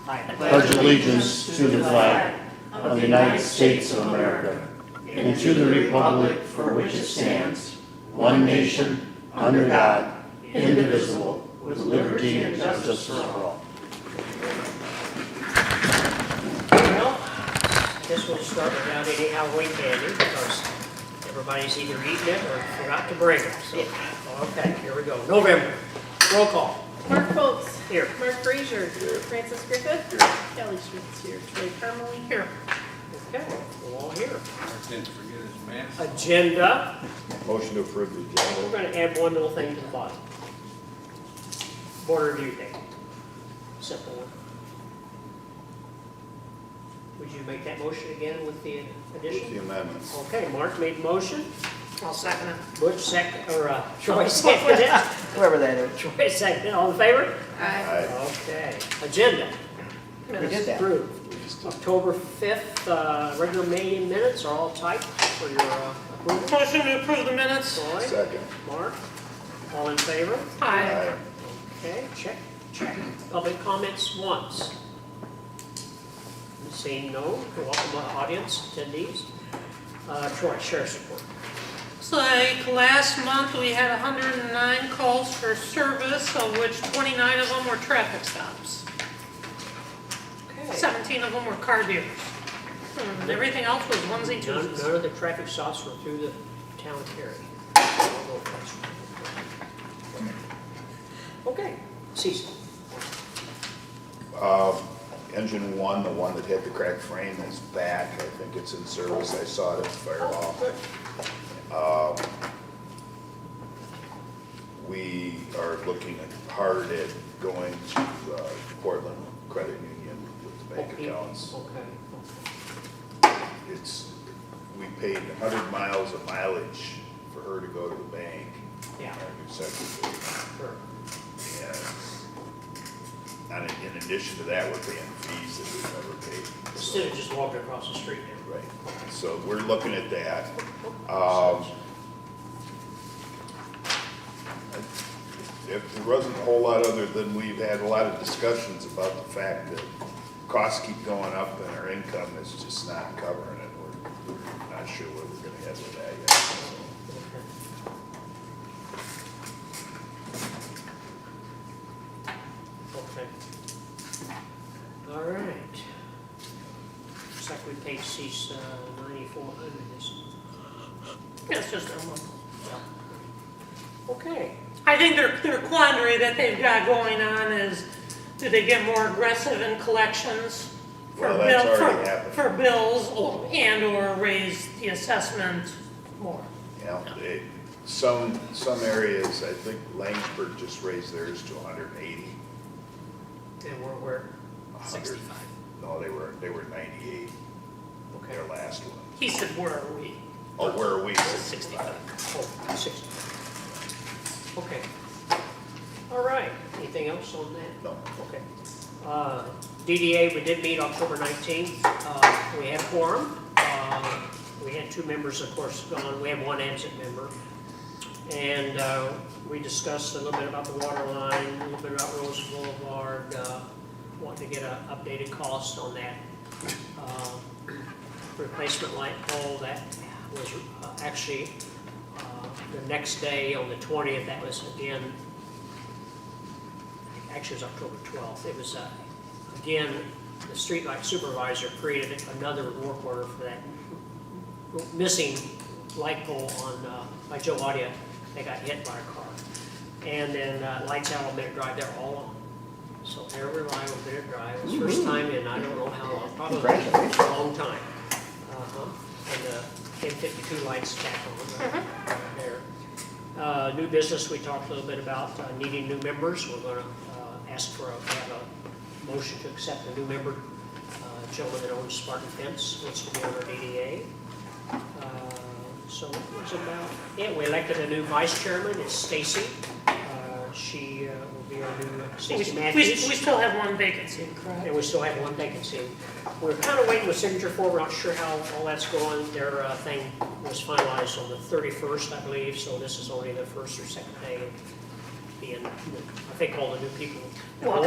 I pledge allegiance to the flag of the United States of America and to the republic for which it stands, one nation, under God, indivisible, with liberty and justice for all. Well, I guess we'll start without any Halloween candy because everybody's either eaten it or forgot to bring it. So, okay, here we go. November. Roll call. Mark Foltz. Here. Mark Frazier. Francis Griffith. Kelly Schmitz here. Troy Carmely here. Okay, we're all here. Didn't forget his mask. Agenda. Motion to approve the agenda. We're going to add one little thing to the bottom. Board review day. Simple one. Would you make that motion again with the addition? The amendments. Okay, Mark made the motion. I'll second it. Butch second, or Troy seconded it. Whoever that is. Troy seconded. All in favor? Aye. Okay. Agenda. We did that. Approved. October 5th, regular meeting minutes are all typed for your approval. Motion to approve the minutes. Troy, Second. Mark, all in favor? Aye. Okay, check, check. Public comments once. Seeing no, welcome to audience attendees. Troy, sheriff's report. Looks like last month we had 109 calls for service, of which 29 of them were traffic stops. Okay. 17 of them were car dealers. And everything else was onesie None twosies. of the traffic stops were through the town area. I don't know if that's right. Okay, Cecil. Engine one, the one that hit the cracked frame, is back. I think it's in service. I saw it at the fire hall. We are looking hard at going to Portland Credit Union with the bank accounts. Okay. We paid 100 miles of mileage for her to go to the bank. Yeah. Our new secretary. Sure. And in addition to that, we're paying fees that we've never paid. Instead of just walking across the street there. Right, so we're looking at that. If there wasn't a whole lot other than we've had a lot of discussions about the fact that costs keep going up and our income is just not covering it. We're not sure where we're gonna head with that Okay. All right. Looks like we paid cease 9,400 this month. It's just a month. Okay. I think their quandary that they've got going on is, do they get more aggressive in collections for Well, that's already for happened. bills or raise the assessment more? yet. Some areas, I think Langsburg just raised theirs to 180. And we're 100. No, they were 98, okay. their last one. He said, where are we? Oh, where are we? 65. Oh, 60. Okay. All right. Anything else on that? No. Okay. DDA, we did meet October 19th. We had quorum. We had 2 members, of course, gone. We have 1 absent member. And we discussed a little bit about the water line, a little bit about Rose Boulevard, wanting to get an updated cost on that. Replacement light pole, that was actually the next day on the 20th, that was again, actually it was October 12th. It was, again, the streetlight supervisor created another work order for that missing light pole on, by Joe Audia. They got hit by a car. And then lights out on Minute Drive, they're all on. So every light on Minute Drive, it's first time in I don't know how long, probably a long time. And the M52 lights back on there. New business, we talked a little bit about needing new members. We're going to ask for have a motion to accept a new member. Gentleman that owns Spartan Fence wants to be on our DDA. So that was about it. We elected a new vice chairman. It's Stacy. She will be our new Stacy Matthews. We still have 1 vacancy, correct? And we still have 1 vacancy. We're kind of waiting with signature for, we're not sure how all that's going. Their thing was finalized on the 31st, I believe, so this is only the 1st or 2nd day being, I think all the new people. Walk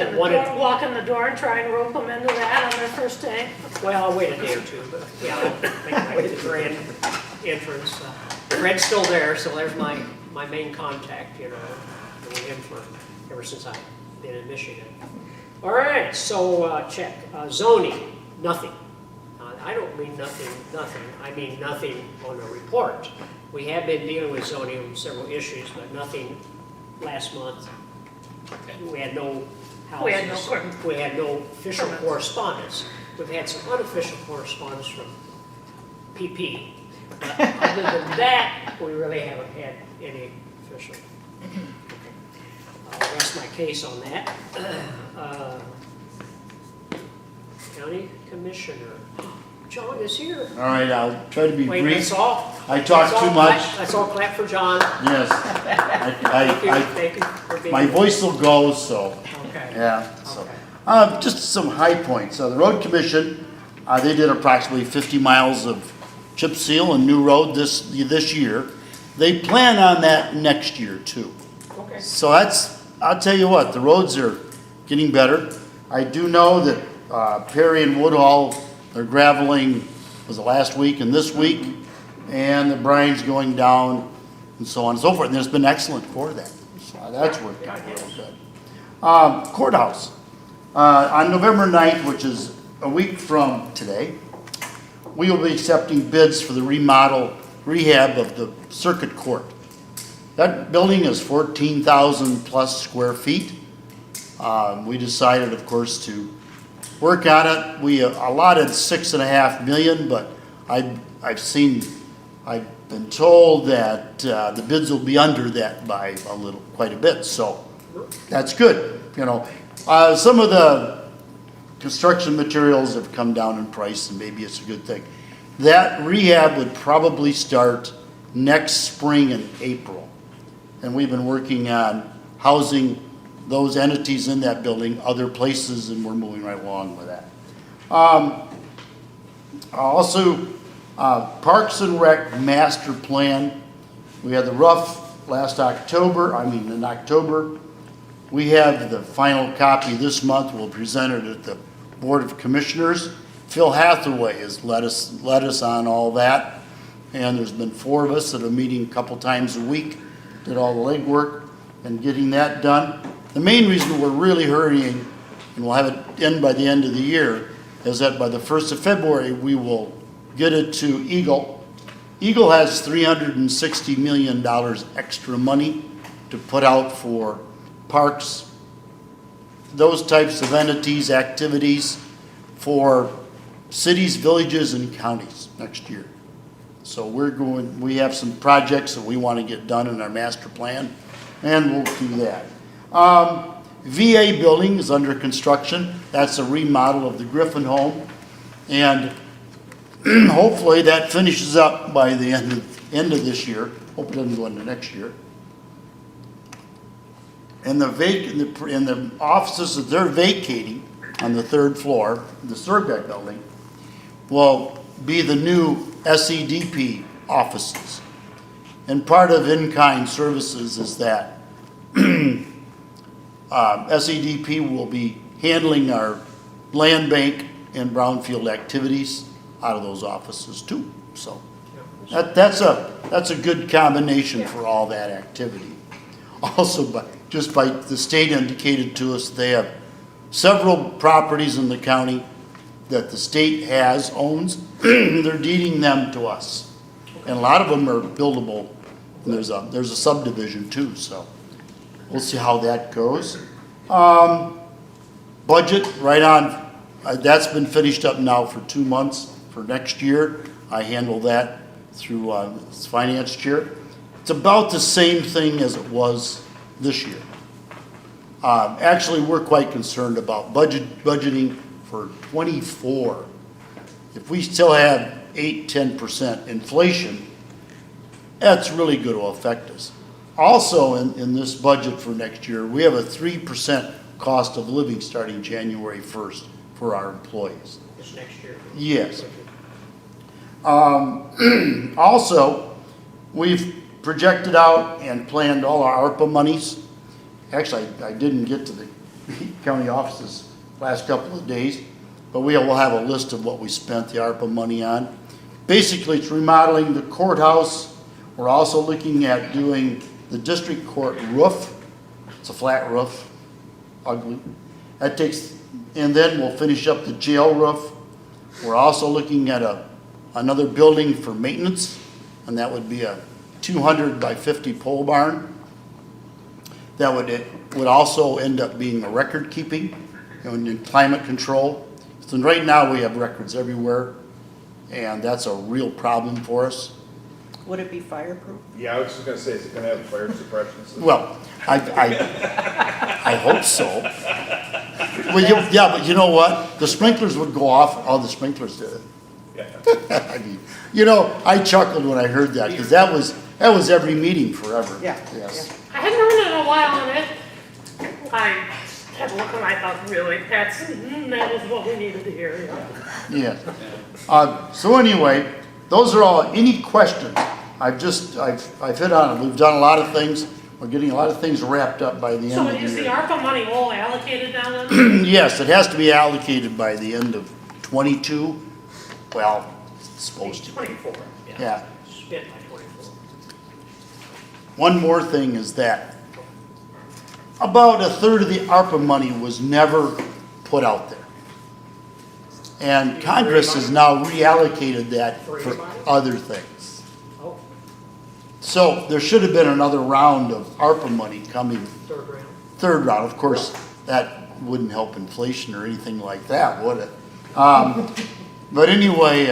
in the door and try and rope them into that on their first day. Well, I'll wait a day or two, but yeah, I'll make my way to the grand entrance. Fred's still there, so there's my main contact, you know, with him ever since I've been in Michigan. All right, so check. Zoning, nothing. I don't mean nothing. I mean nothing on a report. We have been dealing with zoning on several issues, but nothing last month. We had no houses. We had no official correspondence. We've had some unofficial correspondence from PP. But other than that, we really haven't had any official. I'll rest my case on that. County Commissioner, John is here. All right, I'll try to be Wait, brief. that's all? I talk That's too all much. clap- That's all clap for John. Yes. Thank you for being My here. voice will go, so, Okay. yeah. So, Okay. just some high points. The road commission, they did approximately 50 miles of chip seal and new road this year. They plan on that next year too. Okay. So I'll tell you what, the roads are getting better. I do know that Perry and Woodhall are graveling, was it last week and this week, and the brine's going down and so on and so forth. And there's been excellent for that. So that's worked out real good. Courthouse. On November 9th, which is a week from today, we will be accepting bids for the rehab of the circuit court. That building is 14,000 plus square feet. We decided, of course, to work on it. We allotted $6.5 million, but I've been told that the bids will be under that by quite a bit. So that's good. You know, some of the construction materials have come down in price, and maybe it's a good thing. That rehab would probably start next spring in April. And we've been working on housing those entities in that building, other places, and we're moving right along with that. Also, Parks and Rec Master Plan. We had the rough in October. We have the final copy this month. We'll present it at the Board of Commissioners. Phil Hathaway has led us on all that. And there's been 4 of us that are meeting a couple times a week, did all the legwork and getting that done. The main reason we're really hurrying, and we'll have it in by the end of the year, is that by the 1st of February, we will get it to Eagle. Eagle has $360 million extra money to put out for parks, those types of entities, activities for cities, villages, and counties next year. So we have some projects that we want to get done in our master plan, and we'll do that. VA building is under construction. That's a remodel of the Griffin home. And hopefully that finishes up by the end of this year. Hope it doesn't go into next year. And the offices that they're vacating on the 3rd floor, the Surbeck building, will be the new SEDP offices. And part of in-kind services is that SEDP will be handling our land bank and brownfield activities out of those offices too. So that's a good combination for all that activity. Also, by the state indicated to us, they have several properties in the county that the state owns. They're deeding them to us, and a lot of them are buildable. And there's a subdivision too, so we'll see how that goes. Budget right on. That's been finished up now for 2 months for next year. I handle that through finance chair. It's about the same thing as it was this year. Actually, we're quite concerned about budgeting for 24. If we still have 8-10% inflation, that's really going to affect us. Also, in this budget for next year, we have a 3% cost of living starting January 1st for our employees. This next year. Yes. Also, we've projected out and planned all our ARPA monies, Actually, I didn't get to the county offices last couple of days, but we will have a list of what we spent the ARPA money on. Basically, it's remodeling the courthouse. We're also looking at doing the district court roof. It's a flat roof, ugly. That takes, and then we'll finish up the jail roof. We're also looking at another building for maintenance, and that would be a 200 by 50 pole barn. That would also end up being a record keeping, and climate control. So right now we have records everywhere, and that's a real problem for us. Would it be fireproof? Yeah, I was just gonna say, is it gonna have a fire suppression system? Well, I hope so. Well, yeah, but you know what? The sprinklers would go off, all the sprinklers did it. Yeah. I mean, you know, I chuckled when I heard that, because that was every meeting forever. Yeah, Yes. I hadn't heard it in a while, and I had a look and I thought, really, that is what we needed to hear, yeah. Yeah. So anyway, those are all, any questions? I've hit on it. We've done a lot of things. We're getting a lot of things wrapped up by the end So of the is the year. ARPA money all allocated now then? Yes, it has to be allocated by the end of '22. Well, it's supposed to. 24, Yeah. Spent by 24. One more thing is that about a third of the ARPA money was never put out there. And Congress has now reallocated that for other things. Oh, So there should have been another round of ARPA money coming, third round. third round. Of course, that wouldn't help inflation or anything like that, would it? But anyway,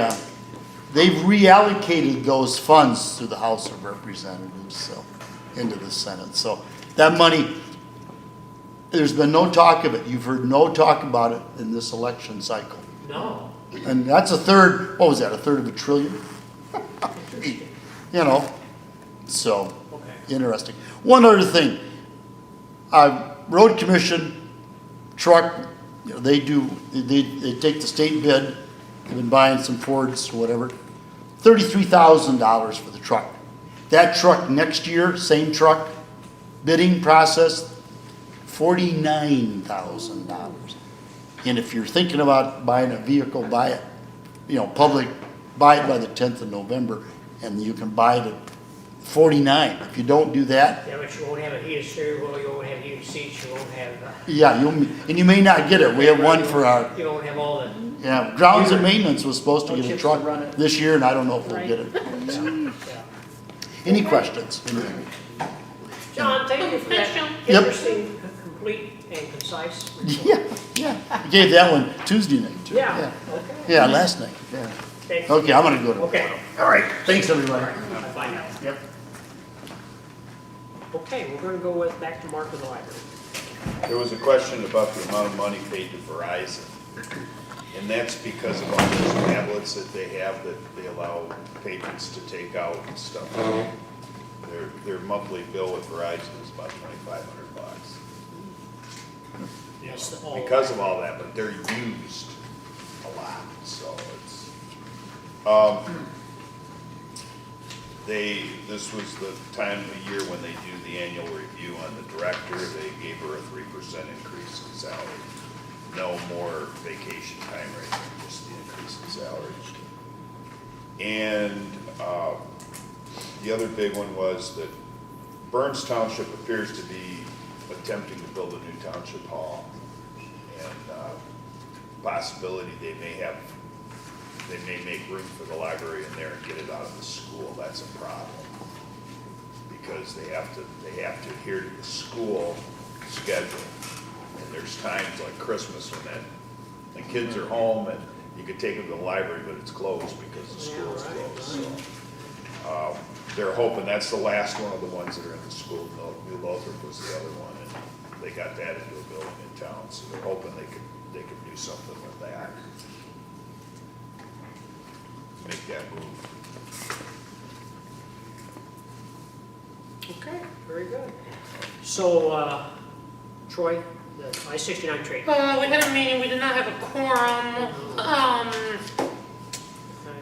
they've reallocated those funds to the House of Representatives, so, into the Senate. So that money, there's been no talk of it. You've heard no talk about it in this election cycle. No. And that's a third, what was that, a third of $1 trillion? You know, so, Okay. interesting. One other thing, road commission, truck, you know, they take the state bid, they've been buying some Fords or whatever, $33,000 for the truck. That truck next year, same truck, bidding process, $49,000. And if you're thinking about buying a vehicle, buy it, you know, public, buy it by the 10th of November, and you can buy it at $49,000. If you don't do that, Yeah, but you won't have a heated steering wheel, you won't have heated seats, you won't have, yeah, and you may not get it. We have one for our, you won't have all the, yeah, grounds and maintenance was supposed to No get a chips truck to run it. this year, and I don't know if we'll get it. So, yeah. any questions? John, thank you for that Thanks, John. Yep. interesting, complete, and concise report. Yeah. I gave that one Tuesday night, too. Yeah, okay. Yeah, last night, yeah. Thank you. Okay, I'm gonna go to. Okay. All right, thanks, everybody. Bye now. Yep. Okay, we're gonna go back to Mark in the library. There was a question about the amount of money paid to Verizon. And that's because of all those tablets that they have that they allow patrons to take out and stuff. Their monthly bill with Verizon is about $2,500. That's all. Because of all that, but they're used a lot, so it's, this was the time of the year when they do the annual review on the director. They gave her a 3% increase in salary. No more vacation time or anything, just the increase in salary. And the other big one was that Burns Township appears to be attempting to build a new township hall. And possibility they may make room for the library in there and get it out of the school. That's a problem. Because they have to adhere to the school schedule. And there's times like Christmas when the kids are home and you could take them to the library, but it's closed because the school's closed. So, they're hoping that's the last one of the ones that are in the school. New Lothrop was the other one, and they got that into a building in town. So they're hoping they could do something with that. Make that move. Okay, very good. So, Troy, the I-69 trade. We had a meeting, we did not have a quorum.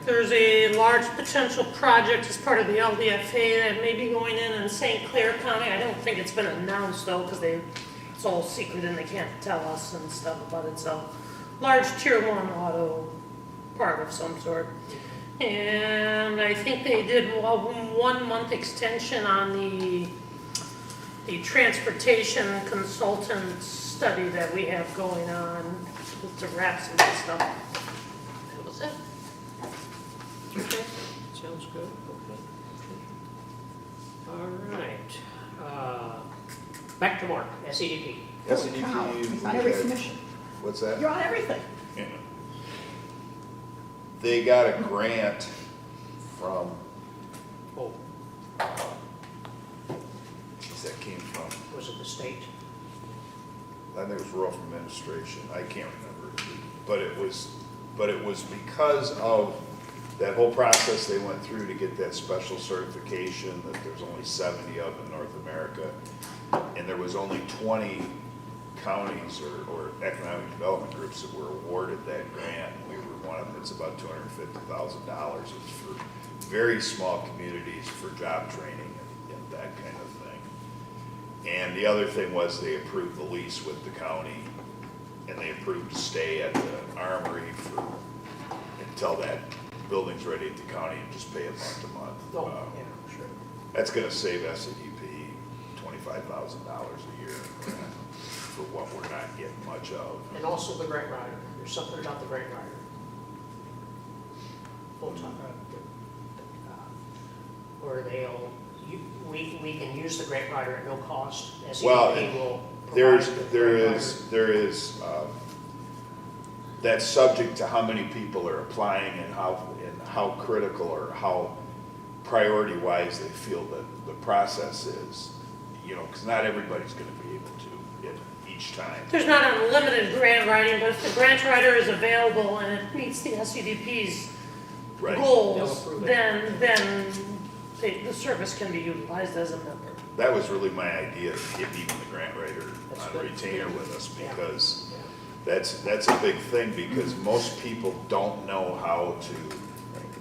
There's a large potential project as part of the LDFA that may be going in St. Clair County. I don't think it's been announced though, because it's all secret and they can't tell us and stuff about it. It's a large tier 1 auto part of some sort. And I think they did a 1-month extension on the transportation consultant study that we have going on to wrap some stuff. That was it. Okay, sounds good, okay. All right. Back to Mark, SEDP. SEDP, Wow, we he's on every had- commission. What's that? You're on everything. Yeah. They got a grant from, Oh, where's that came from? was it the state? I think it was rural administration, I can't remember. But it was because of that whole process they went through to get that special certification, that there's only 70 of in North America, and there was only 20 counties or economic development groups that were awarded that grant. We were one of them. It's about $250,000. It's for very small communities for job training and that kind of thing. And the other thing was they approved the lease with the county, and they approved to stay at the armory until that building's ready at the county and just pay it month to month. Oh, yeah, sure. That's gonna save SEDP $25,000 a year for what we're not getting much of. And also the grant writer, there's something about the grant writer. Full-time, where we can use the grant writer at no cost. Well, SEDP will There provide the grant is, that's subject to how many people are applying and how critical or how priority-wise they feel that the process is. You know, because not everybody's gonna be able to at each time. There's not unlimited grant writing, but if the grant writer is available and it meets the SEDP's Right. They'll goals, approve it. then the service can be utilized as a member. That was really my idea, to get even the grant writer That's on good. retainer with us, Yeah. because Yeah. that's a big thing, because most people don't know how to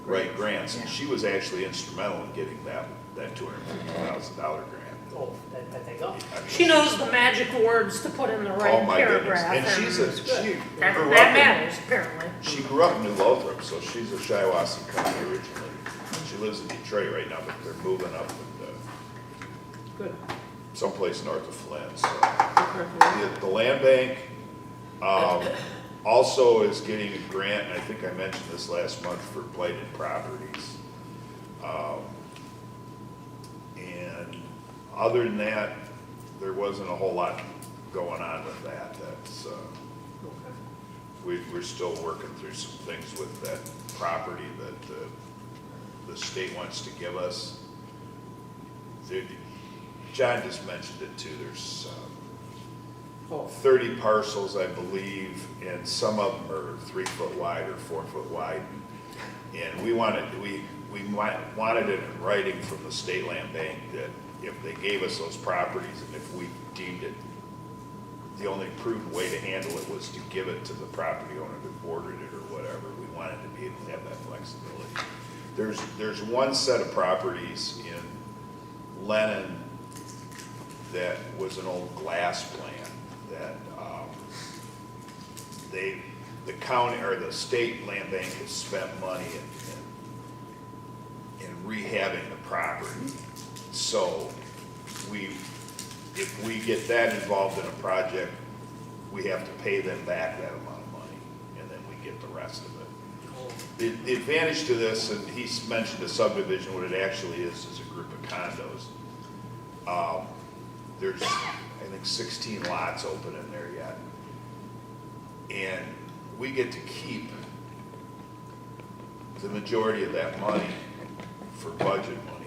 write grants. And Yeah. she was actually instrumental in getting that $250,000 grant. Oh, I think, oh, I mean, She knows the magic words to put in the Oh, right my goodness. paragraph. And she that grew that up matters, apparently. she grew up in New Lothrop, so she's a Shiawassee County originally. She lives in Detroit right now, but they're moving up good. someplace north of Flint, so. Okay. The land bank, also is getting a grant, and I think I mentioned this last month, for blighted properties. And other than that, there wasn't a whole lot going on with that. That's, Okay. we're still working through some things with that property that the state wants to give us. John just mentioned it too, there's Oh, 30 parcels, I believe, and some of them are 3 foot wide or 4 foot wide. And we wanted it in writing from the state land bank that if they gave us those properties and if we deemed it, the only prudent way to handle it was to give it to the property owner that bordered it or whatever. We wanted to be able to have that flexibility. There's one set of properties in Lennon that was an old glass plant that the county or the state land bank has spent money in rehabbing the property. So if we get that involved in a project, we have to pay them back that amount of money, and then we get the rest of it. The advantage to this, and he's mentioned a subdivision, what it actually is a group of condos. There's, I think, 16 lots open in there yet. And we get to keep the majority of that money for budget money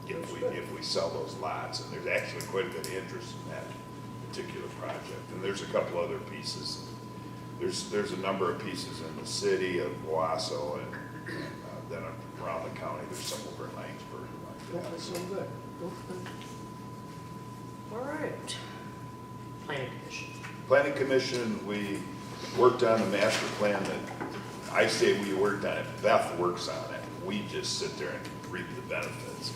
if we sell those lots. And there's actually quite a bit of interest in that particular project. And there's a couple other pieces. There's a number of pieces in the city of Wausau and then around the county. There's some over in Langsburg like that. that's so good. Okay. All right. Planning Commission. Planning Commission, we worked on the master plan that I say we worked on it, Beth works on it, we just sit there and reap the benefits.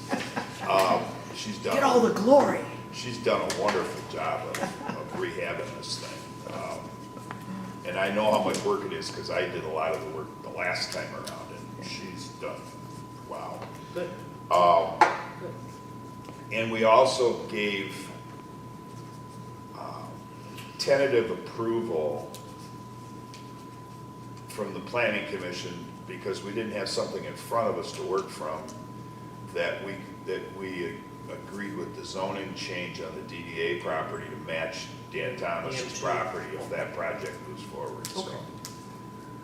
She's done. Get all the glory. She's done a wonderful job of rehabbing this thing. And I know how much work it is, because I did a lot of the work the last time around, and she's done, wow. Good. And we also gave tentative approval from the planning commission, because we didn't have something in front of us to work from, that we agreed with the zoning change on the DDA property to match Dan Thomas's property if that project moves forward, so. Okay.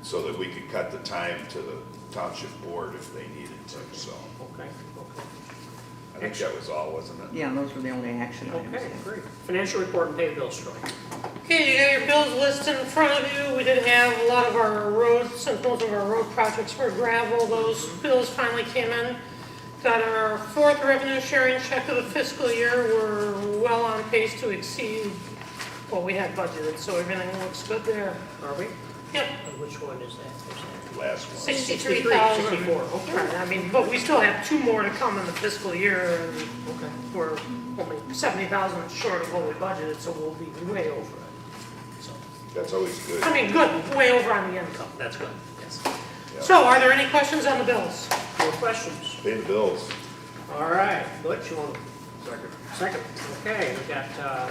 So that we could cut the time to the township board if they needed to, so. Okay, I think that was all, wasn't it? Yeah, those were the only action okay. items. Okay, great. Financial report and pay the bills, Troy. Okay, you got your bills list in front of you. We did have a lot of our roads, since most of our road projects were gravel, those bills finally came in. Got our fourth revenue sharing check of the fiscal year. We're well on pace to exceed what we had budgeted, so everything looks good there. Are we? Yep, And which one is that? Last one. 63,000. 64, okay. Right, I mean, but we still have 2 more to come in the fiscal year, and Okay. we're only 70,000 short of what we budgeted, so we'll be way over it. So, That's always good. I mean, good, way over on the income. That's good, yes. Yeah. So, are there any questions on the bills? No questions? Pay the bills. All right, Butch, you want to? Second. Okay, we got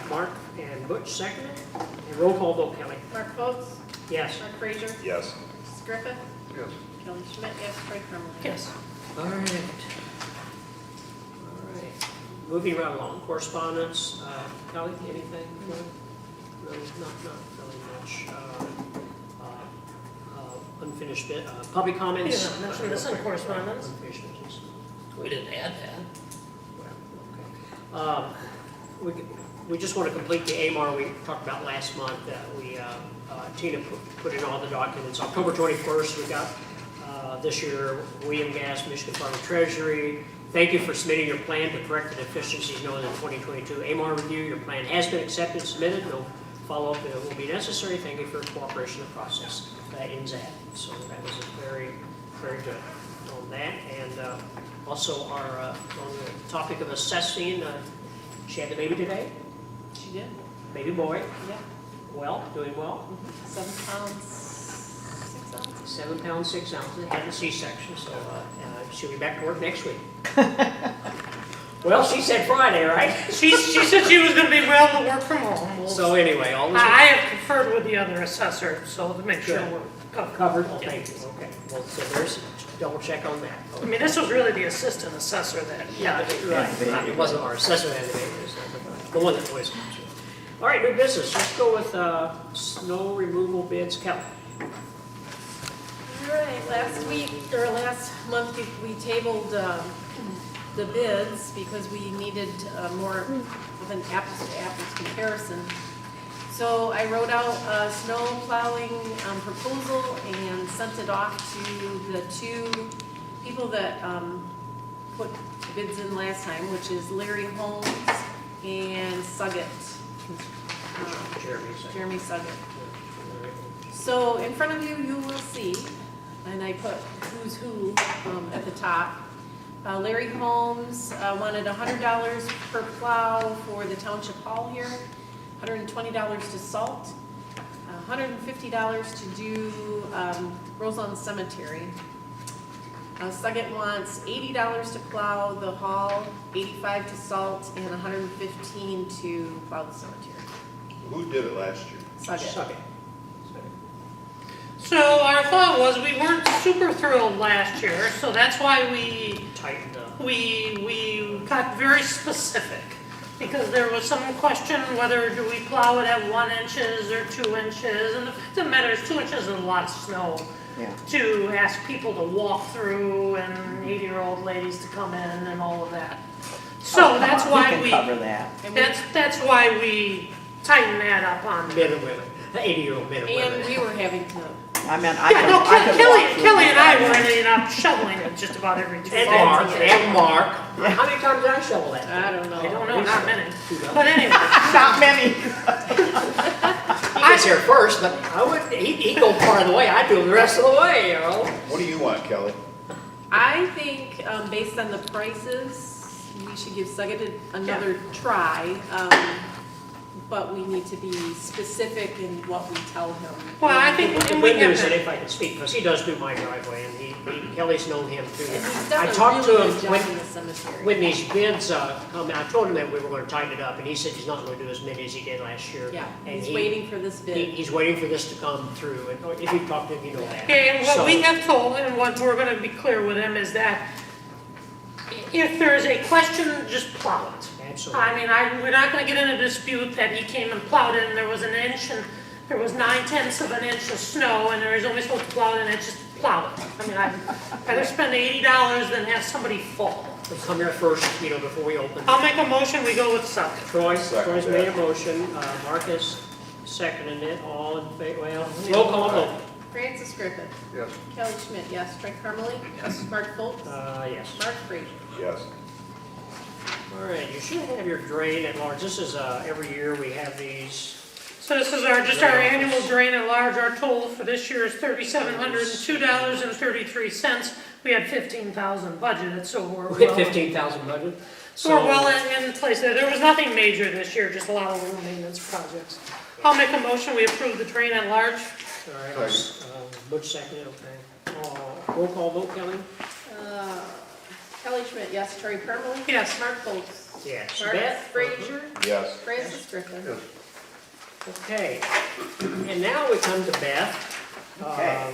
Mark and Butch seconded. And roll call vote, Kelly. Mark Foltz, Yes. Mark Frazier, Yes. Mrs. Griffith, Yes. Kelly Schmidt, yes, Troy Carmel. Yes. All right. All right. Moving right along, correspondence. Kelly, anything? No, not really much. Unfinished bit, public comments? You didn't mention this in correspondence. Unfinished business. We didn't add that. Well, okay. We just want to complete the AMAR we talked about last month, that Tina put in all the documents. October 21st, we got this year, William Gas, Michigan Department of Treasury. Thank you for submitting your plan to correct the deficiencies known in the 2022 AMAR review. Your plan has been accepted, submitted. No follow-up will be necessary. Thank you for your cooperation in the process. That ends that. So that was very, very good on that. And also on the topic of assessing, she had the baby today, She did? baby boy, Yeah. well, doing well. 7 pounds, 6 ounces. 7 pounds, 6 ounces, had a C-section, so she'll be back to work next week. Well, she said Friday, right? She said she was gonna be able to work from home. We'll- So anyway, all was I have conferred with the other assessor, so to make sure Good. we're covered. covered. Oh, Yeah. thank you. Okay. Well, so there's double check on that. I mean, this was really the assistant assessor that. Yeah, right. It wasn't our assessor that had the baby, it was the one that always comes in. All right, new business. Let's go with snow removal bids. Kelly. All right, last month, we tabled the bids because we needed more of an apples-to-apples comparison. So I wrote out a snow plowing proposal and sent it off to the 2 people that put bids in last time, which is Larry Holmes and Suggett. Jeremy Suggett. So in front of you, you will see, and I put who's who at the top. Larry Holmes wanted $100 per plow for the township hall here, $120 to salt, $150 to do Roseland Cemetery. Suggett wants $80 to plow the hall, $85 to salt, and $115 to plow the cemetery. Who did it last year? Suggett. So our thought was we weren't super thrilled last year, so that's why we Tightened up. we got very specific. Because there was some question whether do we plow it at 1 inches or 2 inches, and the fact of the matter is 2 inches is a lot of snow Yeah. to ask people to walk through and 80-year-old ladies to come in and all of that. So that's why We can cover that. And that's why we tighten that up on. Men and women, the 80-year-old men and women. And we were having to, I mean, I Yeah, no, could walk through Kelly this. and I were ending up shoveling it just about every 2 And days. Mark. How many times did I shovel that? I don't know. I don't know, not many. Two dozen. But anyway, Not many. I gets there first, but I would, he'd go part of the way, I'd do the rest of the way, you know? What do you want, Kelly? I think, based on the prices, we should give Second another try. But we need to be specific in what we tell him. Well, I think The when we good have news, and that, if I can speak, because he does do my driveway, and Kelly's known him too. And he's I done a talked to really him good job when, in the cemetery. when these bids come, I told him that we were gonna tighten it up, and he said he's not gonna do as many as he did last year. Yeah, And he's he- waiting for this bid. He's waiting for this to come through, and if you talk to him, you know that. okay, and what So- we have told, and what we're gonna be clear with him is that if there is a question, just plow it. Absolutely. I mean, we're not gonna get in a dispute that he came and plowed it and there was an inch and there was 9/10 of an inch of snow and there was only supposed to plow it and it's just plow it. I mean, I'd rather spend $80 than have somebody fall. So come here first, you know, before we open. I'll make a motion, we go with second. Troy's made a motion, Marcus seconded it, all in favor, well, roll call vote. Francis Griffin. Yes. Kelly Schmidt, yes. Troy Carmely. Yes. Mark Foltz. Yes. Mark Frazier. Yes. All right, you should have your drain at large. This is, every year we have these. So this is just our annual drain at large. Our total for this year is $3,702.33. We had 15,000 budgeted, so we're We had well, 15,000 budget. so we're well in place. There was nothing major this year, just a lot of little maintenance projects. I'll make a motion, we approve the drain at large. All right, Butch seconded, okay. Roll call vote, Kelly? Kelly Schmidt, yes. Troy Carmely. Yes. Mark Foltz. Yes. Mark Beth? Frazier. Yes. Francis Griffin. Okay, and now we come to Beth. Okay.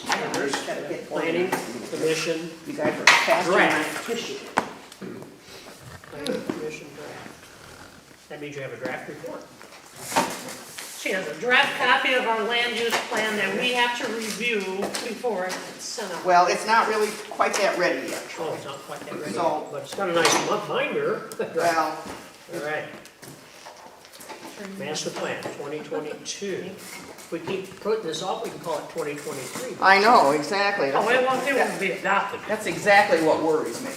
Gotta get Planning Commission, You guys are passing my Draft. tissue. Planning Commission draft. That means you have a draft report. She has a draft copy of our land use plan that we have to review before it's sent out. Well, it's not really quite that ready yet. Oh, it's not quite that ready, So- but it's got a nice binder. Well, All right. Master plan, 2022. If we keep putting this off, we can call it 2023. I know, exactly. Oh, it won't be adopted. That's exactly what worries me.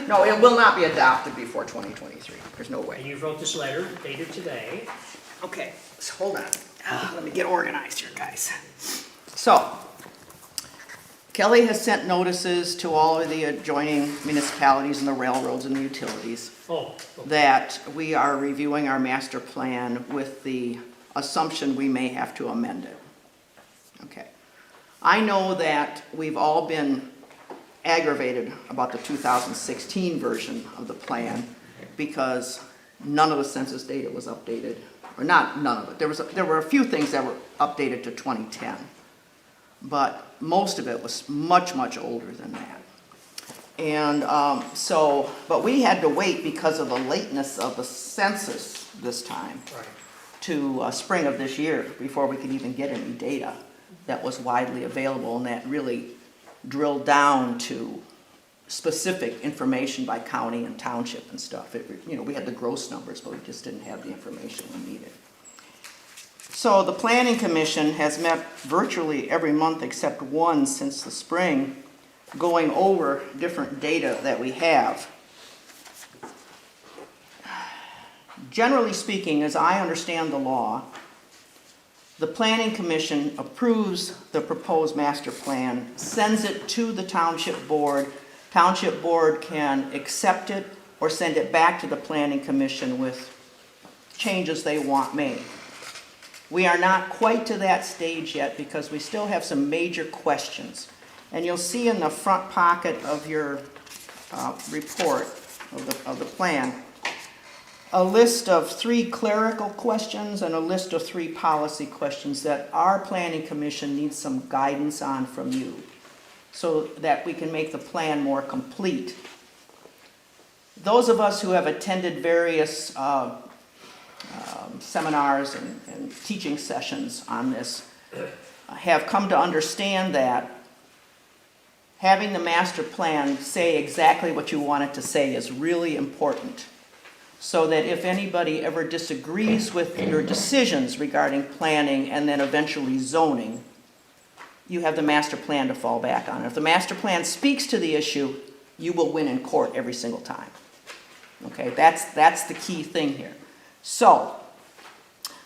No, it will not be adopted before 2023. There's no And way. you wrote this letter dated today. Okay, so hold on. Let me get organized here, guys. So, Kelly has sent notices to all of the adjoining municipalities and the railroads and the utilities Oh, okay. that we are reviewing our master plan with the assumption we may have to amend it. Okay. I know that we've all been aggravated about the 2016 version of the plan because none of the census data was updated, or not none of it. There were a few things that were updated to 2010, but most of it was much, much older than that. And but we had to wait because of the lateness of the census this time Right. to spring of this year before we could even get any data that was widely available and that really drilled down to specific information by county and township and stuff. We had the gross numbers, but we just didn't have the information we needed. So the Planning Commission has met virtually every month except one since the spring, going over different data that we have. Generally speaking, as I understand the law, the Planning Commission approves the proposed master plan, sends it to the Township Board. Township Board can accept it or send it back to the Planning Commission with changes they want made. We are not quite to that stage yet because we still have some major questions. And you'll see in the front pocket of your report of the plan, a list of 3 clerical questions and a list of 3 policy questions that our Planning Commission needs some guidance on from you so that we can make the plan more complete. Those of us who have attended various seminars and teaching sessions on this have come to understand that having the master plan say exactly what you want it to say is really important, so that if anybody ever disagrees with your decisions regarding planning and then eventually zoning, you have the master plan to fall back on. If the master plan speaks to the issue, you will win in court every single time. Okay, that's the key thing here. So,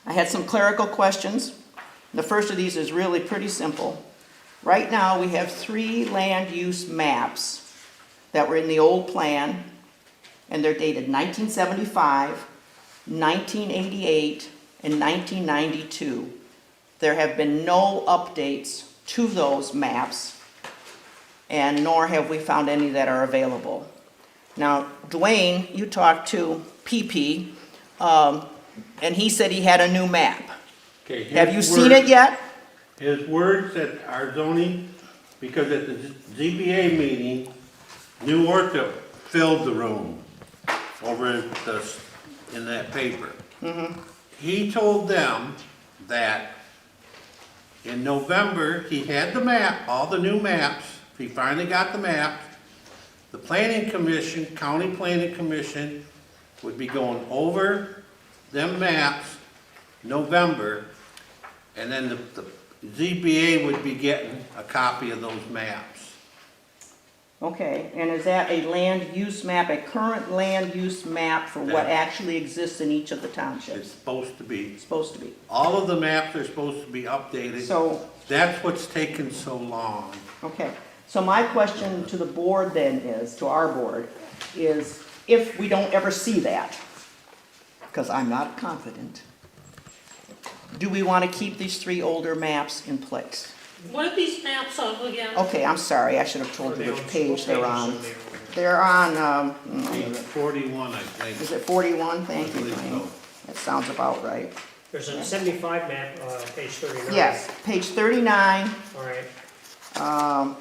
I had some clerical questions. The first of these is really pretty simple. Right now, we have 3 land use maps that were in the old plan, and they're dated 1975, 1988, and 1992. There have been no updates to those maps, and nor have we found any that are available. Now, Dwayne, you talked to PP, and he said he had a new map. Okay, Have you his seen word- it yet? His words at our zoning, because at the ZBA meeting, New Orchid filled the room over in that paper. He told them that in November, he had the map, all the new maps, he finally got the maps. The planning commission, county planning commission, would be going over them maps November, and then the ZBA would be getting a copy of those maps. Okay, and is that a land use map, a current land use map for what Yeah. actually exists in each of the It's townships? supposed to be. It's supposed to be. All of the maps are supposed to be updated. So, That's what's taken so long. okay, so my question to the board then is, to our board, is if we don't ever see that, because I'm not confident, do we want to keep these 3 older maps in place? What are these maps of again? Okay, I'm sorry, I should have told you which page they're on. What pages are They're on, Page 41, I think. is it 41? Thank you, I believe Dwayne. so. That sounds about right. There's a 75 map, page 39. Yes, page 39, All right.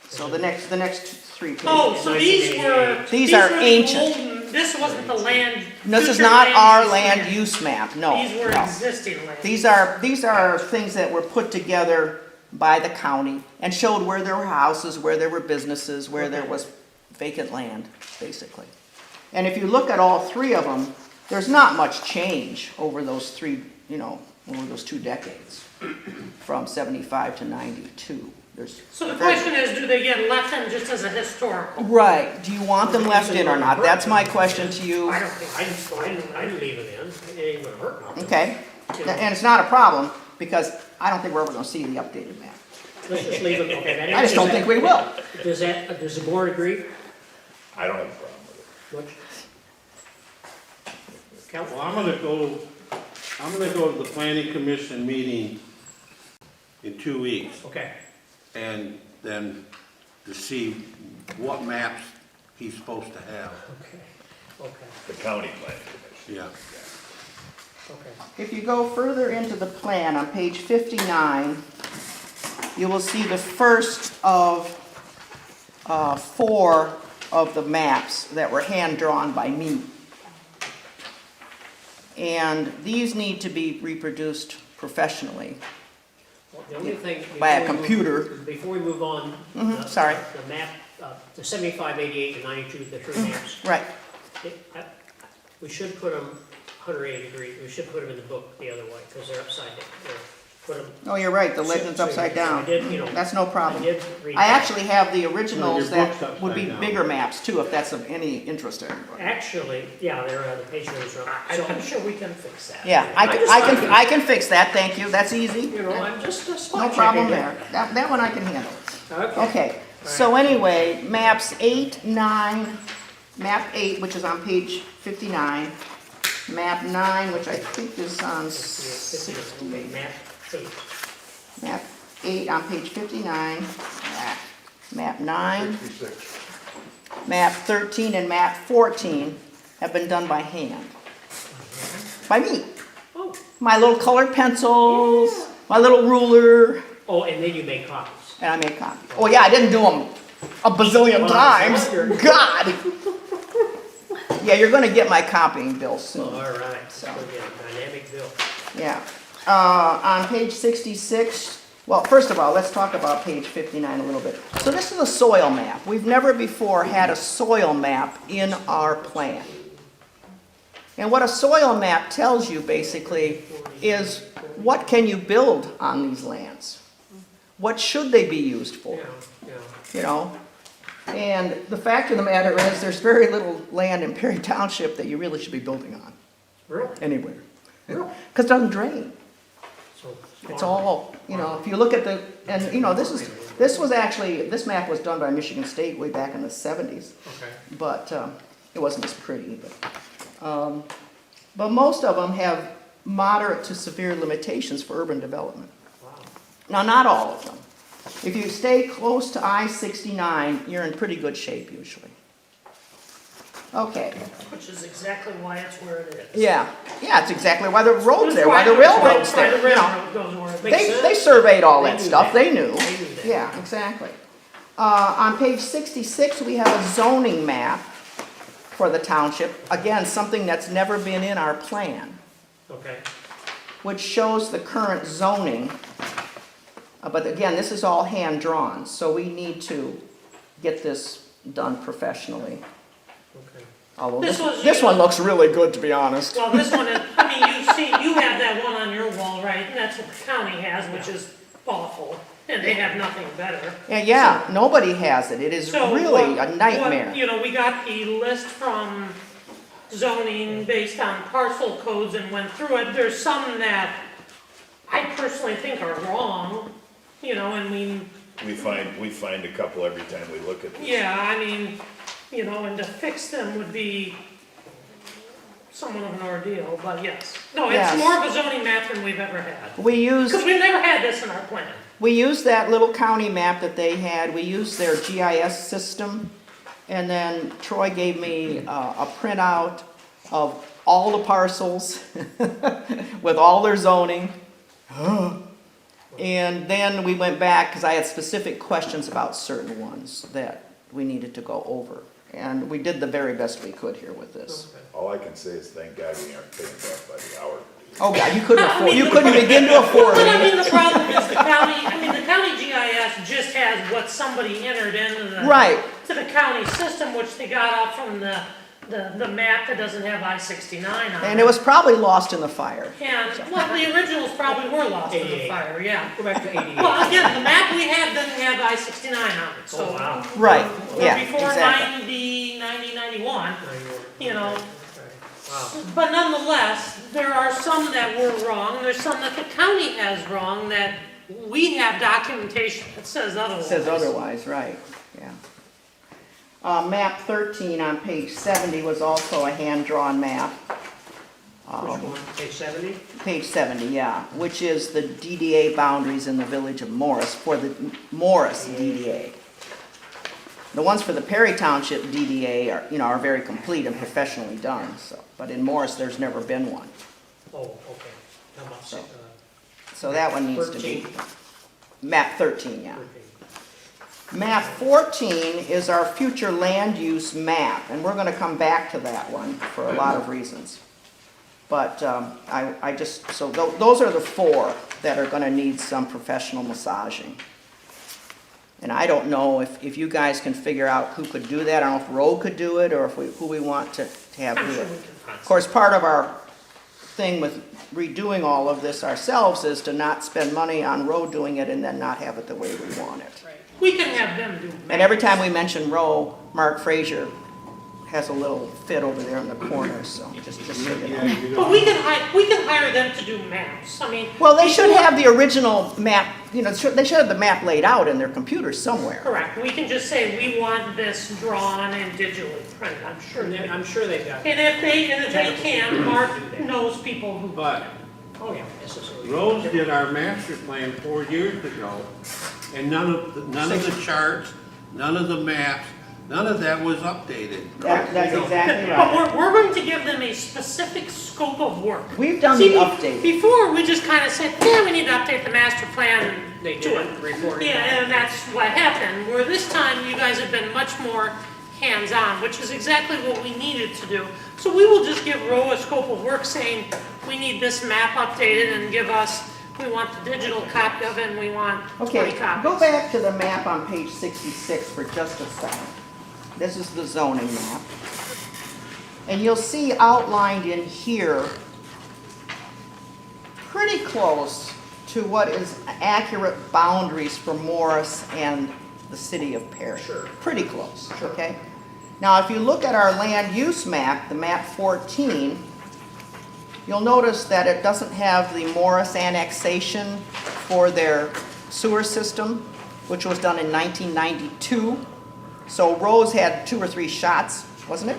so the next 3 pages. Oh, so these were. These are were the ancient. olden- This wasn't the land. This is future not our use land map. use map, no. These were no. existing land. These are things that were put together by the county and showed where there were houses, where there were businesses, where there was vacant land, basically. And if you look at all 3 of them, there's not much change over those 3, over those 2 decades, from 75 to 92. So the question is, do they get left in just as a historical? Right, do you want them left in or not? That's my question to you. I don't think, I'd leave it in, it ain't gonna hurt nothing. Okay, and it's not a problem, because I don't think we're ever gonna see the updated map. Let's just leave it, okay. that I just don't think we will. Does the board agree? I don't have a problem with it. Cal? Well, I'm gonna go to the planning commission meeting in 2 weeks, Okay, and then to see what maps he's supposed to have. okay, The county planning commission. Yeah. okay. If you go further into the plan, on page 59, you will see the first of 4 of the maps that were hand-drawn by me. And these need to be reproduced professionally. Well, the only thing. By a before we computer. Before we move on. Sorry. The map, the 75, 88, and 92, the 3 maps. Right, We should put them 180 degrees, we should put them in the book the other way, because they're upside down. Put them. oh, you're right, the legend's upside down. I did, That's no I problem. did read I that. actually have the originals No, your book's that would be upside down. bigger maps too, if that's of any interest to everybody. Actually, yeah, they're, the page numbers are, I'm sure we can fix that. Yeah, I can fix that, thank you, that's easy. you know, I'm just a spot No checking. problem there. That one I can handle. Okay. Okay, so anyway, maps 8, 9, map 8, which is on page 59, map 9, which I think is on 60, Okay, map 8. map 8 on page 59, map 9, 66. map 13, and map 14 have been done by hand. By me. Oh, My little colored pencils, my little ruler, oh, and then you make copies. and I made copies. Oh yeah, I didn't do them a bazillion times. God. Yeah, you're gonna get my copying bill All soon. right, So. so yeah, dynamic bill. Yeah. On page 66, well, first of all, let's talk about page 59 a little bit. So this is a soil map. We've never before had a soil map in our plan. And what a soil map tells you basically is what can you build on these lands? What should they be used for? Yeah, yeah. You know? And the fact of the matter is there's very little land in Perry Township that you really should be building on Really? anywhere. Really? Because it doesn't drain. So It's all, you know, if you look at the, and, you know, this was actually, this map was done by Michigan State way back in the 70s. Okay. But it wasn't as pretty. But most of them have moderate to severe limitations for urban development. Wow. Now, not all of them. If you stay close to I-69, you're in pretty good shape usually. Okay, Which is exactly why it's where it is. yeah, it's exactly why the road's there, That's why the railroad's why there, the you know. railroad goes where it makes They surveyed all that They knew stuff, that. they knew. They knew that. Yeah, exactly. On page 66, we have a zoning map for the township. Again, something that's never been in our plan, Okay. which shows the current zoning. But again, this is all hand-drawn, so we need to get this done professionally. Okay. Although This was- this one looks really good, to be honest. Well, this one is, I mean, you have that one on your wall, right? And that's what the county has, which is awful, and they have nothing better. Yeah, nobody has it. It is So really what- a nightmare. what- You know, we got the list from zoning based on parcel codes and went through it. There's some that I personally think are wrong, you know, and We find a couple every time we look at this. yeah, I mean, you know, and to fix them would be somewhat of an ordeal, but yes. No, it's Yes. more of a zoning map than we've ever had. We use Because we've never had this in our plan. that little county map that they had. We used their GIS system. And then Troy gave me a printout of all the parcels with all their zoning. And then we went back, because I had specific questions about certain ones that we needed to go over. And we did the very best we could here with this. Okay. All I can say is thank God we aren't paying that by the hour. Oh, God, you couldn't begin to afford But I mean, it. the problem is the county GIS just has what somebody entered into the. Right, To the county system, which they got off from the map that doesn't have I-69 on it. and it was probably lost in the fire. And, well, the originals probably were lost in the 88. fire, yeah. Go back to 88. Well, again, the map we have doesn't have I-69 on it, so. Oh, wow. Right, We're yeah, before exactly. 91, you know. Okay. Wow. But nonetheless, there are some that were wrong, there's some that the county has wrong that we have documentation that says otherwise. Says otherwise, right, yeah. Map 13 on page 70 was also a hand-drawn map. Which one? Page 70? Page 70, yeah, which is the DDA boundaries in the village of Morris, for the Morris DDA. The ones for the Perry Township DDA are very complete and professionally done, so, but in Morris, there's never been one. Oh, okay. How about, So- So that one needs to be, map 13, yeah. 13. Map 14 is our future land use map, and we're gonna come back to that one for a lot of reasons. But those are the four that are gonna need some professional massaging. And I don't know if you guys can figure out who could do that. I don't know if Roe could do it, or who we want to have I'm do sure it. we can find Of course, part of our thing with redoing all of this ourselves is to not spend money on Roe doing it and then not have it the way we want it. We can have them do maps. And every time we mention Roe, Mark Frazier has a little fit over there in the corner, so just so you know. But we can hire them to do maps, I mean. Well, they should have the original map, they should have the map laid out in their computer somewhere. Correct, we can just say, we want this drawn and digitally printed, I'm sure they. I'm sure they've got. And if they can, Mark knows people who. But Oh, yeah. necessarily. Rose did our master plan 4 years ago, and none of the charts, none of the maps, none of that was updated. That's exactly But right. we're going to give them a specific scope of work. We've done See, the update. Before, we just kind of said, yeah, we need to update the master plan They to did it. report it Yeah, back. and that's what happened, where this time you guys have been much more hands-on, which is exactly what we needed to do. So we will just give Roe a scope of work saying, we need this map updated and give us, we want the digital copy of it and we want 20 Okay, copies. go back to the map on page 66 for just a second. This is the zoning map. And you'll see outlined in here, pretty close to what is accurate boundaries for Morris and the city of Perry. Sure. Pretty close, okay? Now, if you look at our land use map, the map 14, You'll notice that it doesn't have the Morris annexation for their sewer system, which was done in 1992. So Rose had 2 or 3 shots, wasn't it?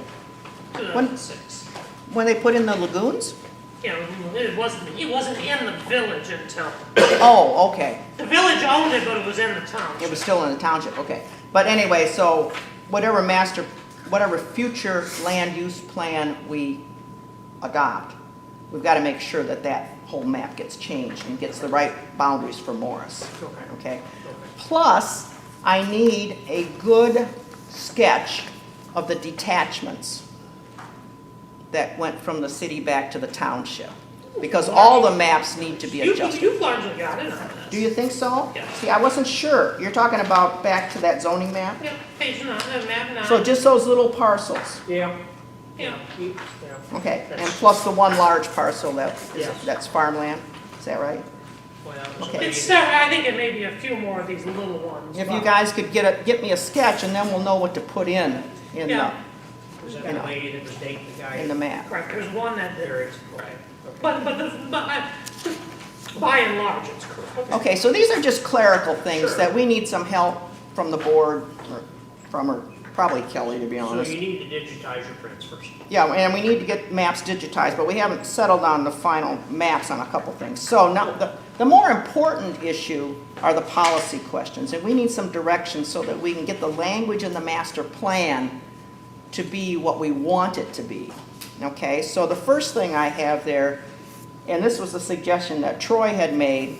2006. When they put in the lagoons? Yeah, it wasn't in the village until, Oh, okay. the village owned it, but it was in the township. It was still in the township, okay. But anyway, so whatever future land use plan we adopt, we've got to make sure that that whole map gets changed and gets the right boundaries for Morris, okay? Plus, I need a good sketch of the detachments that went from the city back to the township, because all the maps need to be adjusted. You've largely got it on this. Do you think so? Yeah. See, I wasn't sure. You're talking about back to that zoning map? Yeah, page 9, map 9. So just those little parcels, Yeah. Yeah. Yeah. okay, and plus the one large parcel Yes. that's farmland, is that right? Well, it was Okay. It's, I think it may be a few more of these little ones. If you but- guys could get me a sketch, and then we'll know what to put in Yeah. Was that the lady that was dating the guy? the map. Correct, there's one that There there, is, right. Okay. but by and large, it's correct. Okay, so these are just clerical things Sure. that we need some help from the board, or from her, probably Kelly, to be So honest. you need to digitize your prints first. Yeah, and we need to get maps digitized, but we haven't settled on the final maps on a couple things. So now, the more important issue are the policy questions, and we need some direction so that we can get the language in the master plan to be what we want it to be. Okay, so the first thing I have there, and this was a suggestion that Troy had made,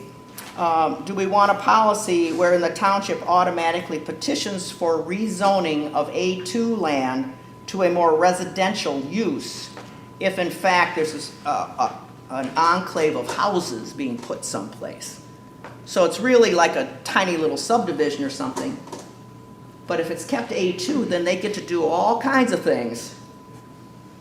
do we want a policy wherein the township automatically petitions for rezoning of A2 land to a more residential use if in fact there's an enclave of houses being put someplace? So it's really like a tiny little subdivision or something. But if it's kept A2, then they get to do all kinds of things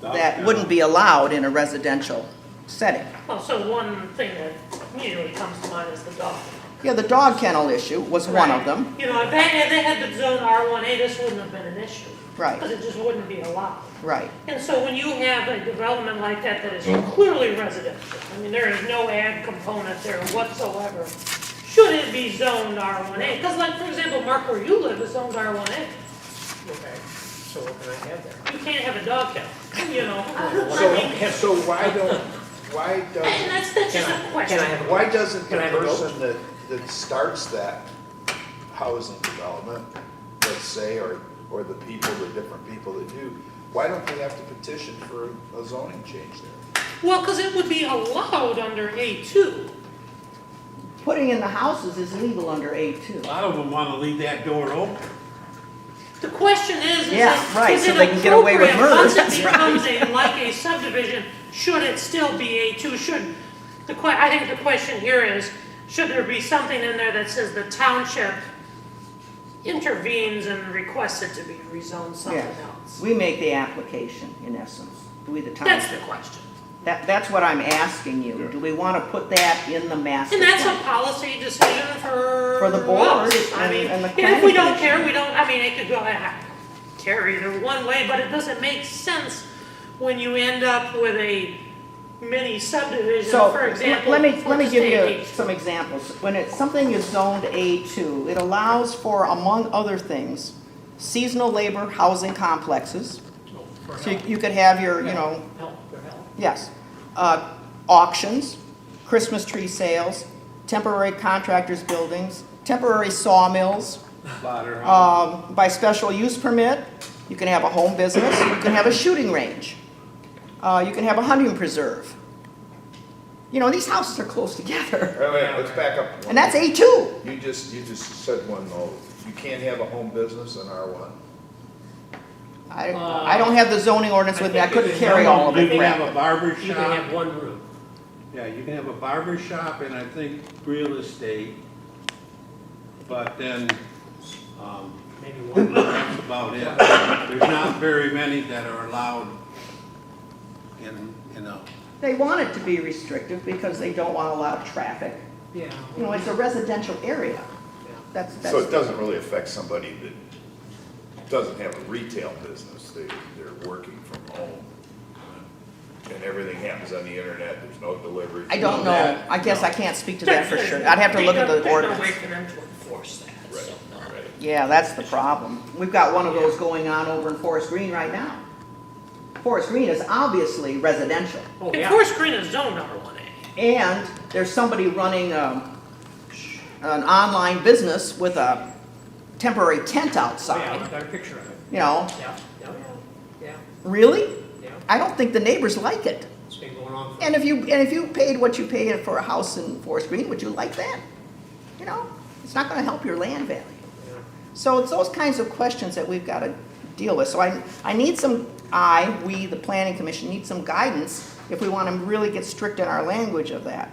that wouldn't be allowed in a residential setting. Well, so one thing that immediately comes to mind is the dog. Yeah, the dog kennel issue was one of them. You know, if they had the zone R1A, this wouldn't have been an issue. Right, Because it just wouldn't be allowed. right. And so when you have a development like that that is clearly residential, I mean, there is no ag component there whatsoever, should it be zoned R1A? Because like, for example, Mark, where you live is zoned R1A. Okay, so what can I have there? You can't have a dog kennel, you know? So why And that's just a question. Can I have a? why doesn't the Can I have a goat? person that starts that housing development, let's say, or the different people that do, why don't they have to petition for a zoning change there? Well, because it would be allowed under A2. Putting in the houses is legal under A A2. lot of them want to leave that door open. The question is Yeah, right, is so it they can get away with appropriate, murder, once it that's right. becomes like a subdivision, should it still be A2? I think the question here is, should there be something in there that says the township intervenes and requests it to be rezoned something Yeah. else? We make the application, in essence. We, the That's the township. question. That's what I'm asking you. Do we want to put that in the master And that's a plan? policy decision for the board us. I and- mean, and the and if planning we don't commission. care, we don't, I mean, it could go, care either one way, but it doesn't make sense when you end up with a mini subdivision, So, for example. let me let's give take you some examples. When something is zoned A2, it allows for, among other things, seasonal labor housing complexes. For So help. you could have your, Help, for help. yes, auctions, Christmas tree sales, temporary contractors' buildings, temporary sawmills. Slaughterhouse. By special use permit, you can have a home business, you can have a shooting range, you can have a hunting preserve. You know, these houses are close together, Wait, let's back up. and that's A2. You just said one, though, you can't have a home business in R1? I don't have the zoning ordinance with me, I couldn't carry all of You it. can have a barber You can have shop. one room. Yeah, you can have a barber shop and I think real estate. But then, Maybe one. that's about it. There's not very many that are allowed in a, They want it to be restrictive because they don't want a lot of traffic. Yeah. You know, it's a residential area. That's. So it doesn't really affect somebody that doesn't have a retail business, they're working from home. and everything happens on the internet, there's no delivery. I don't know, I guess I can't speak to that for sure. I'd have to look at the There's no way ordinance. for them to enforce that, Right, so. right. Yeah, that's the problem. We've got one of those going on over in Forest Green right now. Forest Green is obviously residential. Oh, And yeah. Forest Green is zone R1A. And there's somebody running an online business with a temporary tent Oh, yeah, outside, I've got a picture of it. you know, Yeah, yeah, yeah, really? yeah. I don't think the neighbors like it. It's been going on for. And if you paid what you paid for a house in Forest Green, would you like that? You know, it's not gonna help your land value. Yeah. So it's those kinds of questions that we've gotta deal with. So I need some, we, the planning commission, need some guidance if we wanna really get strict in our language of that.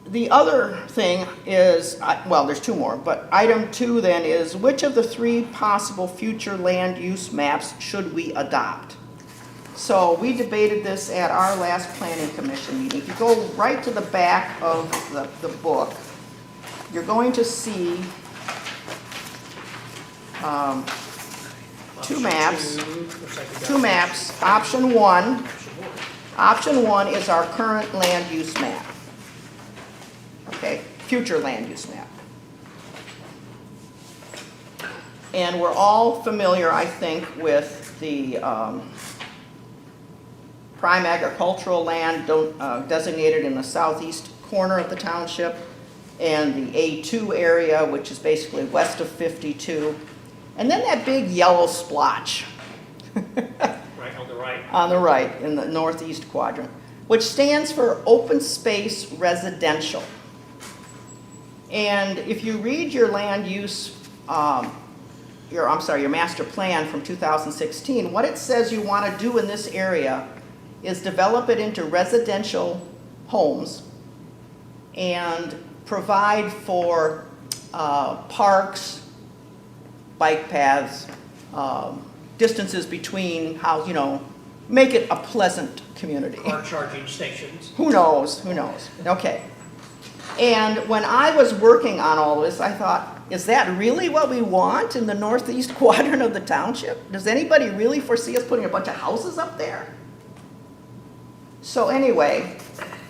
The other thing is, well, there's two more, but item 2 then is, which of the 3 possible future land use maps should we adopt? So we debated this at our last planning commission meeting. If you go right to the back of the book, you're going to see two maps. Looks like we got Two maps. Option 1. option one. Option 1 is our current land use map. Okay, future land use map. And we're all familiar, I think, with the prime agricultural land designated in the southeast corner of the township, and the A2 area, which is basically west of 52. And then that big yellow splotch Right on the right. on the right in the northeast quadrant, which stands for open space residential. And if you read your land use, your master plan from 2016, what it says you want to do in this area is develop it into residential homes and provide for parks, bike paths, distances between how, you know, make it a pleasant community. Car charging stations. Who knows, who knows? Okay. And when I was working on all this, I thought, is that really what we want in the northeast quadrant of the township? Does anybody really foresee us putting a bunch of houses up there? So anyway,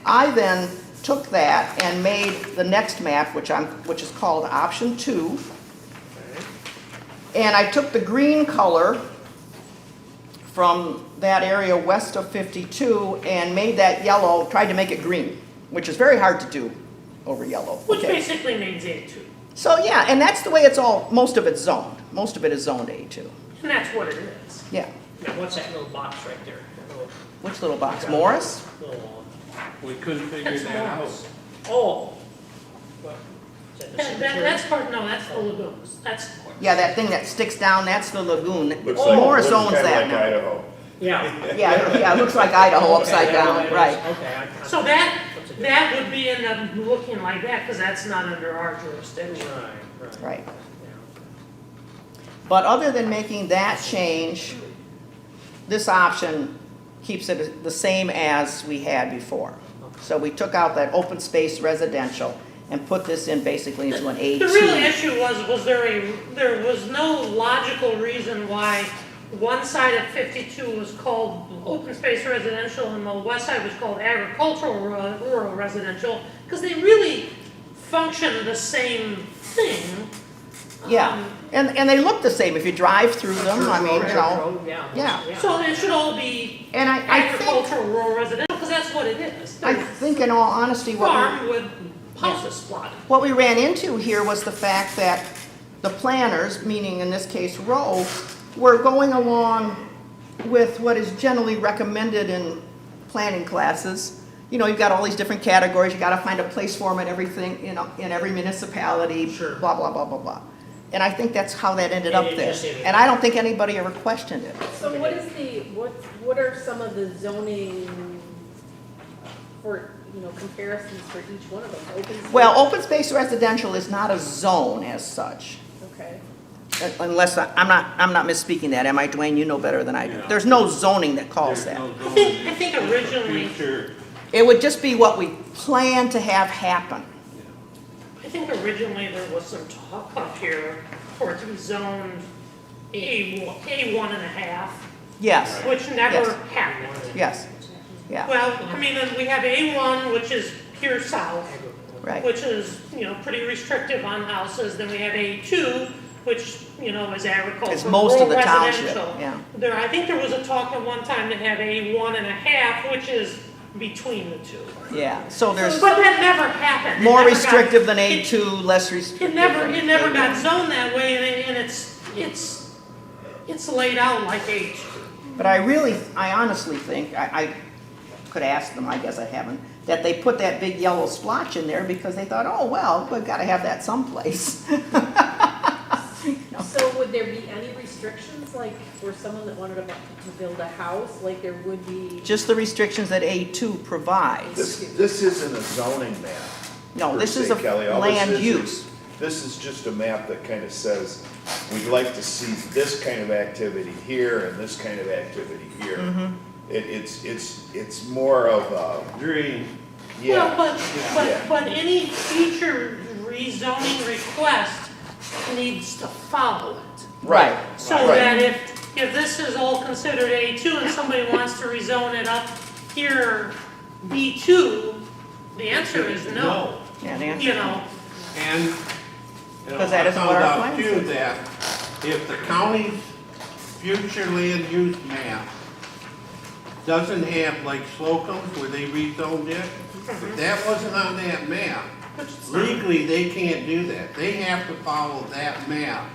I then took that and made the next map, which is called option 2. And I took the green color from that area west of 52 and made that yellow, tried to make it green, which is very hard to do over yellow. Which Okay. basically means A2. So yeah, and that's the way it's all, most of it's zoned. Most of it is zoned A2. And that's what it is. Yeah. Now, what's that little box right there? That little- Which little box? Morris? little, We couldn't figure That's that out. Morris. Oh. What? Is that the cemetery? That's part, no, that's the lagoons. That's the part. Yeah, that thing that sticks down, that's the lagoon. Looks Morris looks owns kinda that like now. Idaho. Yeah. Yeah, it looks like Idaho upside Okay, down, that is- right. Okay. So that would be end up looking like that, because that's not under our jurisdiction. Right, right. Right. Yeah. But other than making that change, this option keeps it the same as we had before. So we took out that open space residential and put this in basically into an A2. The real issue was there was no logical reason why one side of 52 was called open space residential and the west side was called agricultural rural residential, because they really function the same thing. Yeah, and they look the same if you drive through them, I mean, you know. Road, yeah. Yeah. So it should all be And I think, agricultural rural residential, because that's what it is. I think in all honesty, Farm with houses plotted. what we ran into here was the fact that the planners, meaning in this case Rowe, were going along with what is generally recommended in planning classes. You know, you've got all these different categories, you gotta find a place for them in everything, you know, in every municipality, Sure. blah, blah, blah, blah, blah. And I think that's how that ended up It there. just ended And I don't think anybody ever questioned it. So what is what are some of the zoning for, you know, comparisons for each one of them? Open space? Well, open space residential is not a zone as such. Okay. Unless, I'm not misspeaking that, am I, Dwayne? You know better than I do. Yeah. There's no zoning that calls There's that. no I think originally, future. It would just be what we plan to have happen. I think originally there was some talk up here for it to be zoned A1 and a half. Yes, which never Yes. happened. yes, yeah, Well, I mean, then we have A1, which is pure south, right. which is, pretty restrictive on houses. Then we have A2, which, is agricultural, It's most of the rural township, residential. yeah. I think there was a talk at one time to have A1.5, which is between the two. Yeah, so there's But that never happened. It more never got- restrictive than A2, less restrictive. It never, than it never got A1. zoned that way, and it's laid out like A2. But I honestly think, I could ask them, I guess I haven't, that they put that big yellow splotch in there because they thought, oh, well, we've gotta have that someplace. So would there be any restrictions, like for someone that wanted to build a house, like there would be? Just the restrictions that A2 provides. This isn't a zoning map. No, per this is se, a Kelly. All this land is use. This is just a map that kind of says, we'd like to see this kind of activity here and this kind of activity here. Mm-hmm. It's more of a, Dream. yeah. Well, Yeah. but any future rezoning request needs to follow it. Right. So Right. that if this is all considered A2 and somebody wants to rezone it up here B2, the answer is no. Yeah, the answer- You know, And, Because that I isn't found what our out plan too says. that if the county's future land use map doesn't have like Slocum's where they rezoned it, if that wasn't on that map, legally, they can't do that. They have to follow that map.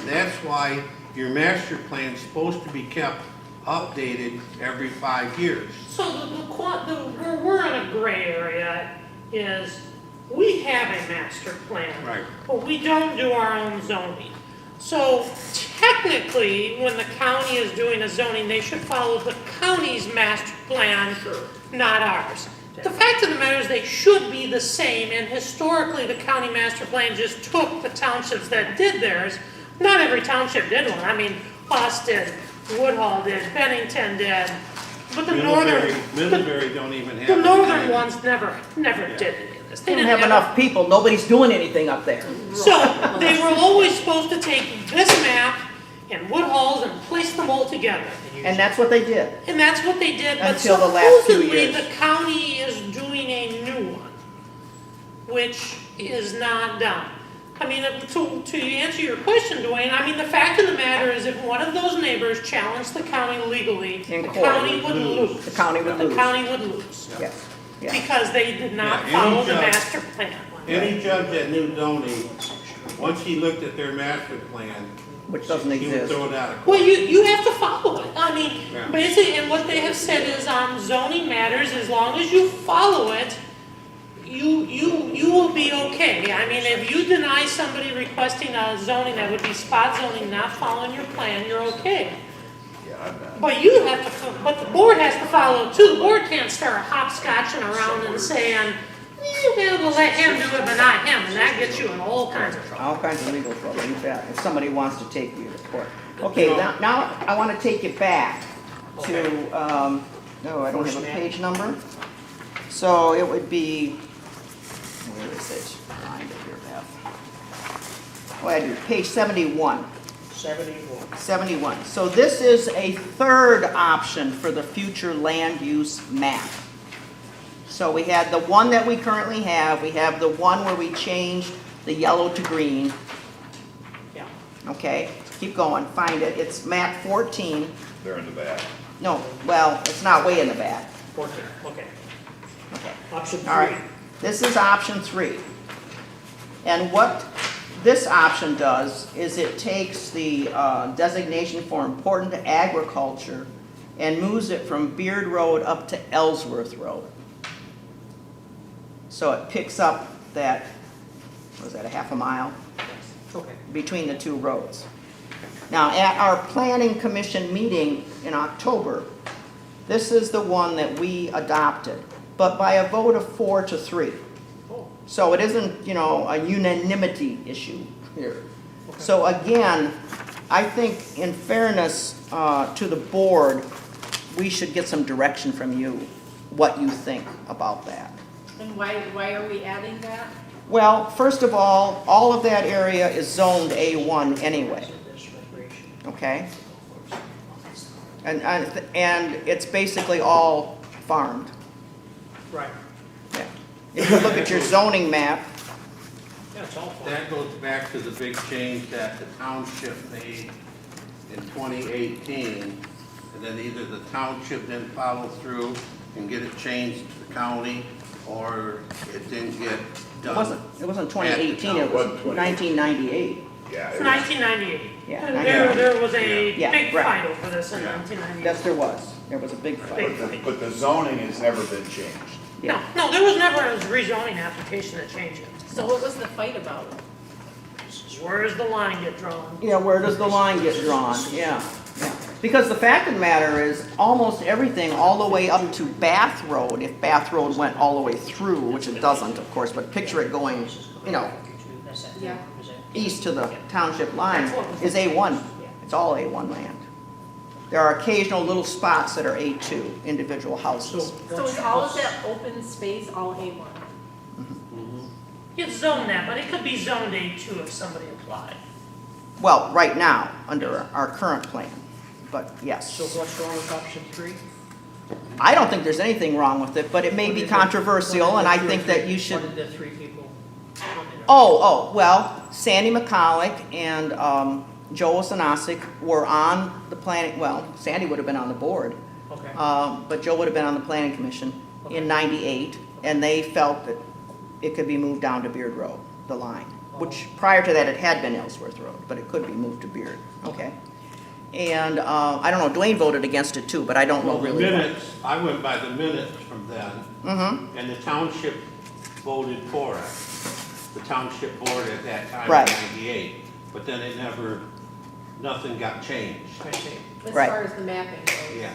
That's why your master plan's supposed to be kept updated every 5 years. so where we're in a gray area is we have a master plan. Right. But we don't do our own zoning. So technically, when the county is doing a zoning, they should follow the county's master plan, not ours. The fact of the matter is they should be the same, and historically, the county master plan just took the townships that did theirs. Not every township did one. I mean, us did, Woodhull did, Bennington did, but the Middlebury don't even have. the it. northern ones never did any of this. They don't have enough people, nobody's doing anything up there. So they were always supposed to take this map and Woodhall's and place them all together. And that's what they did. And that's what they did, but Until the last few supposedly years. the county is doing a new one, which is not done. I mean, to answer your question, Dwayne, I mean, the fact of the matter is if one of those neighbors challenged the county legally, In the court. county would lose. The county would The lose. county would lose, Yes, yeah. because they did not Yeah, any follow the judge- master plan. Any judge that knew zoning, once he looked at their master plan, Which doesn't he would exist. throw it out. Well, you have to follow it. I mean, Yeah. basically, and what they have said is on zoning matters, as long as you follow it, you will be okay. I mean, if you deny somebody requesting a zoning that would be spot zoning, not following your plan, you're okay. Yeah, I'm not. But you have to, but the board has to follow too. The board can't start hopscotching around and saying, we'll let him do it, but not him, and that gets you in all kinds of trouble. All kinds of legal trouble, you bet, if somebody wants to take you to court. Okay, now I want to take you back to, no, I don't have a page number. So it would be, where is it? Find it here, Beth. Oh, I do, page 71. 71. 71. So this is a third option for the future land use map. So we had the one that we currently have, we have the one where we changed the yellow to green. Yeah. Okay, keep going, find it. It's map 14. They're in the back. No, well, it's not way in the back. 14, okay. Okay. Option 3. All right, this is option 3. And what this option does is it takes the designation for important to agriculture and moves it from Beard Road up to Ellsworth Road. So it picks up that, what was that, a half a mile Okay. between the two roads. Now, at our planning commission meeting in October, this is the one that we adopted, but by a vote of 4-3. Oh, So it isn't, a unanimity issue here. okay. So again, I think in fairness to the board, we should get some direction from you, what you think about that. And why are we adding that? Well, first of all of that area is zoned A1 anyway, okay? And it's basically all farmed. Right, Yeah. If you look at your zoning map, yeah, it's all fine. That goes back to the big change that the township made in 2018. And then either the township didn't follow through and get it changed to the county, or it didn't get done. it wasn't 2018, it was 1998. Yeah, It's it was- 1998. Yeah, And 1998. there was a Yeah, big right. fight over this in Yeah. 1998. Yes, there was. There was a big Big fight. fight. but the zoning has never been changed. No, no, there was never a rezoning application to change it. So what was the fight about? This is where does the line get drawn? Yeah, where does the line get drawn? Yeah, yeah. Because the fact of the matter is, almost everything all the way up to Bath Road, if Bath Road went all the way through, which it doesn't, of course, but picture it going, you know, Yeah. east to the township line, is A1. It's all A1 land. There are occasional little spots that are A2, individual houses. So is all of that open space all A1? It's zoned that, but it could be zoned A2 if somebody applied. Well, right now, under our current plan, but So yes. what's wrong with option 3? I don't think there's anything wrong with it, but it may be controversial, and I think that you should. What did the 3 people comment on? Oh, well, Sandy McCulloch and Joe Osanosic were on the planning, well, Sandy would have been on the board, Okay, but Joe would have been on the planning commission Okay. in '98, and they felt that it could be moved down to Beard Road, the line, which prior to that it had been Ellsworth Road, but it could be moved to Beard, okay? And I don't know, Dwayne voted against it too, but I don't know Well, the really. minutes, I went by the minutes from then, Mm-hmm, and the township voted for it. The township board at that time, Right. in '98, but then it never, nothing got changed. I see. As Right. far as the mapping goes? Yeah.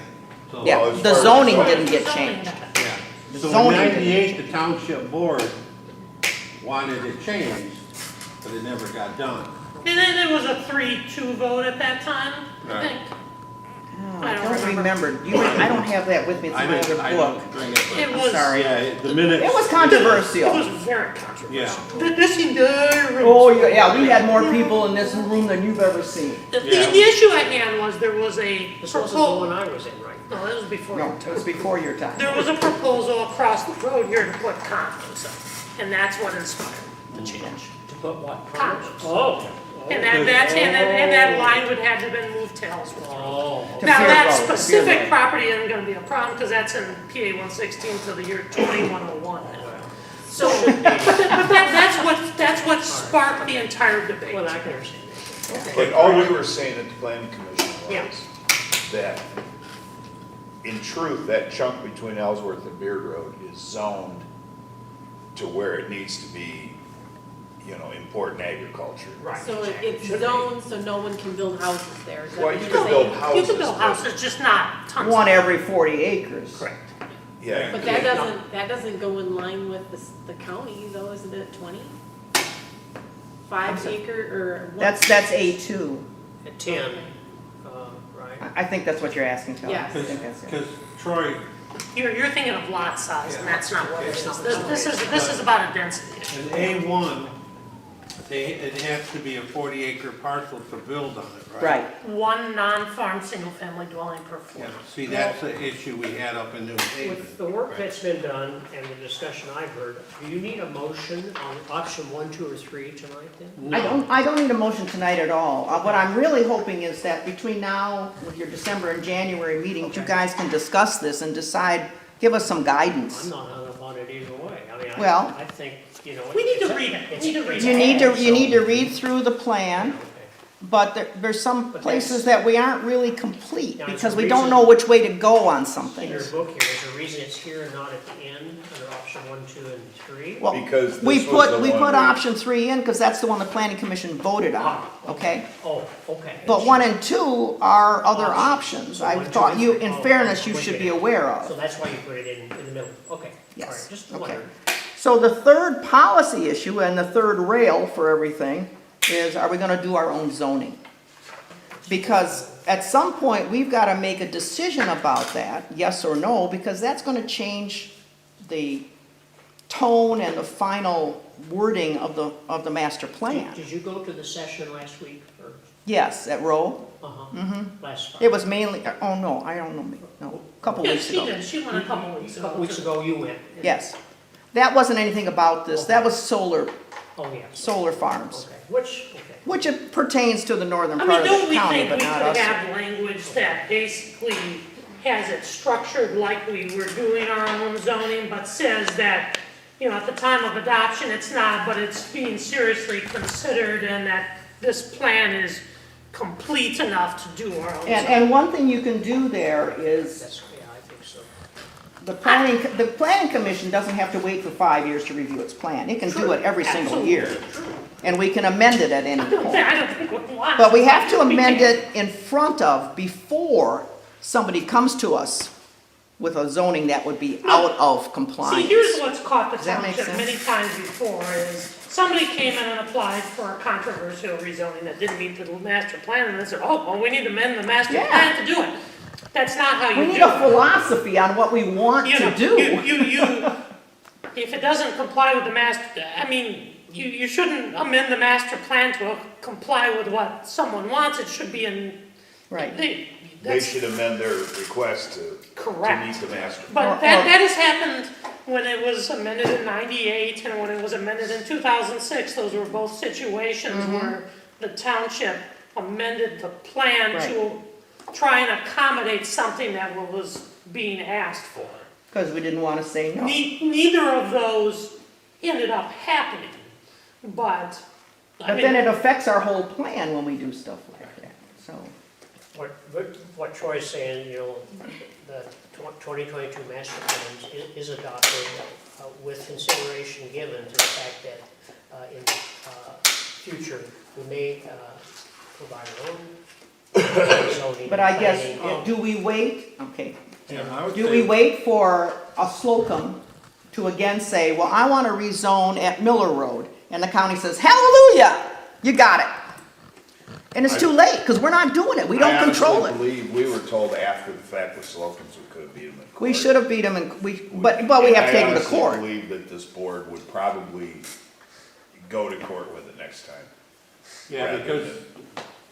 So- yeah, Well, as the far as zoning zoning- didn't get Zoning changed. got- Yeah. The So in zoning didn't '98, change. the township board wanted it changed, but it never got done. And then there was a 3-2 vote at that time, I Right. think. Oh, I I don't don't remember. remember, I don't have that with me, it's I in my didn't, I other book. didn't bring it. It but- was. sorry. Yeah, the minutes. It was It controversial. was very controversial. Yeah. This entire. Oh, yeah, we had more people in this room than you've ever seen. The, Yeah. the issue at hand was there was a This wasn't the one proposal. I was in, right? No, that was before. No, your it time. was before your time. There was a proposal across the road here to put condos up, and that's what inspired the change. To put what? Condos. Oh. And that line would have to been moved to Ellsworth Road. Oh. To Now, Beard that Road, to Beard specific Road. property isn't gonna be a problem, because that's in PA 116 to the year 2101 now. So, that's what sparked the entire debate. Well, I can understand that. But all we were saying at the planning commission Yeah. was that, in truth, that chunk between Ellsworth and Beard Road is zoned to where it needs to be, you know, important agriculture. Right. So it's Should be. zoned, so no one can build houses there, is that Well, what you you're can build saying? houses. You can build but- houses, just not tons. One every 40 acres. Correct. Yeah. But that doesn't go in line with the county though, isn't it 20? 5 acre or? what? That's A2. At 10, right? I think that's what you're asking, Kelly. Yes. I think that's it. Because Troy, You're thinking of lot size, and that's not what it It's is. not. This is about a density issue. in A1, it has to be a 40-acre parcel to build on it, right? Right. One non-farm, single-family dwelling per Yeah, floor. see, that's the issue we had up in New Haven. With the work that's been done and the discussion I've heard, do you need a motion on option 1, 2, or 3 tonight then? I don't need a motion tonight at all. What I'm really hoping is that between now, with your December and January meetings, you Okay. guys can discuss this and decide, give us some I'm guidance. not hung up on it either way. I mean, Well- I think, you know. We need to it's- read it. it's- We need to read You it. need to read through the plan, Okay. but there's some But places that's- that we aren't really complete, Now, is because the we don't reason- know which way to go on some In your things. book here, is the reason it's here and not at the end, under option 1, 2, and 3? Well, Because we this was put, the we one put that- option 3 in, because that's the one the planning commission voted on, okay? Oh, okay. But 1 and 2 are other options. So I 1, 2, thought and you, 3. in Oh, fairness, you okay. should be aware So of. that's why you put it in the middle, okay. Yes, All right, just okay. wondering. So the third policy issue and the third rail for everything is, are we gonna do our own zoning? Because at some point, we've gotta make a decision about that, yes or no, because that's gonna change the tone and the final wording of the master plan. Did you go to the session last week? Or Yes, at Rowe. Last time. It was mainly, oh, no, I don't know, no, a couple Yeah, weeks she ago. did, she went a couple weeks A ago. couple weeks too. ago, you went. Yes. That wasn't anything about this. That was solar Oh, yeah. farms, Okay, okay. which it pertains to the northern I part mean, of don't the we county, think but we not could us. have language that basically has it structured like we were doing our own zoning, but says that, you know, at the time of adoption, it's not, but it's being seriously considered, and that this plan is complete enough to do our own zoning? And one thing you can do there is, That's, yeah, I think so. the planning commission doesn't have to wait for 5 years to review its plan. It can do it every single Absolutely year. true. And we can amend it at any I don't point. think we want. But we have to we amend can't. it in front of, before somebody comes to us with a zoning that would be out of See, compliance. here's what's caught the Does that make township sense? many times before is, somebody came in and applied for a controversial rezoning that didn't meet the master plan, and they said, oh, well, we need to amend the master Yeah. plan to do it. That's not how We you need do a it. philosophy on what we want You know, to do. if it doesn't comply with the master, I mean, you shouldn't amend the master plan to comply with what someone wants, it should be in. Right. They That's should amend their request to correct. meet the master. Or- But that has happened when it was amended in '98 and when it was amended in 2006. Those were both situations where the township amended the plan to try and accommodate something that was being asked for. Because we didn't want to say no. Neither of those ended up happening, but, I But then mean, it affects our whole plan when we do stuff like that, so. What Troy's saying, you know, the 2022 master plan is adopted with consideration given to the fact that in future, we may provide our own zoning. But I guess, planning. do we wait, okay, Yeah, I would do we say- wait for a Slocum to again say, well, I want to rezone at Miller Road? And the county says, hallelujah, you got it. And it's too late, because we're not doing it, we don't control I it. honestly believe we were told after the fact with Slocum's we could have beat them in court. We should have beat them, and but we have to take them to I court. honestly believe that this board would probably go to court with it next time. Yeah, rather because,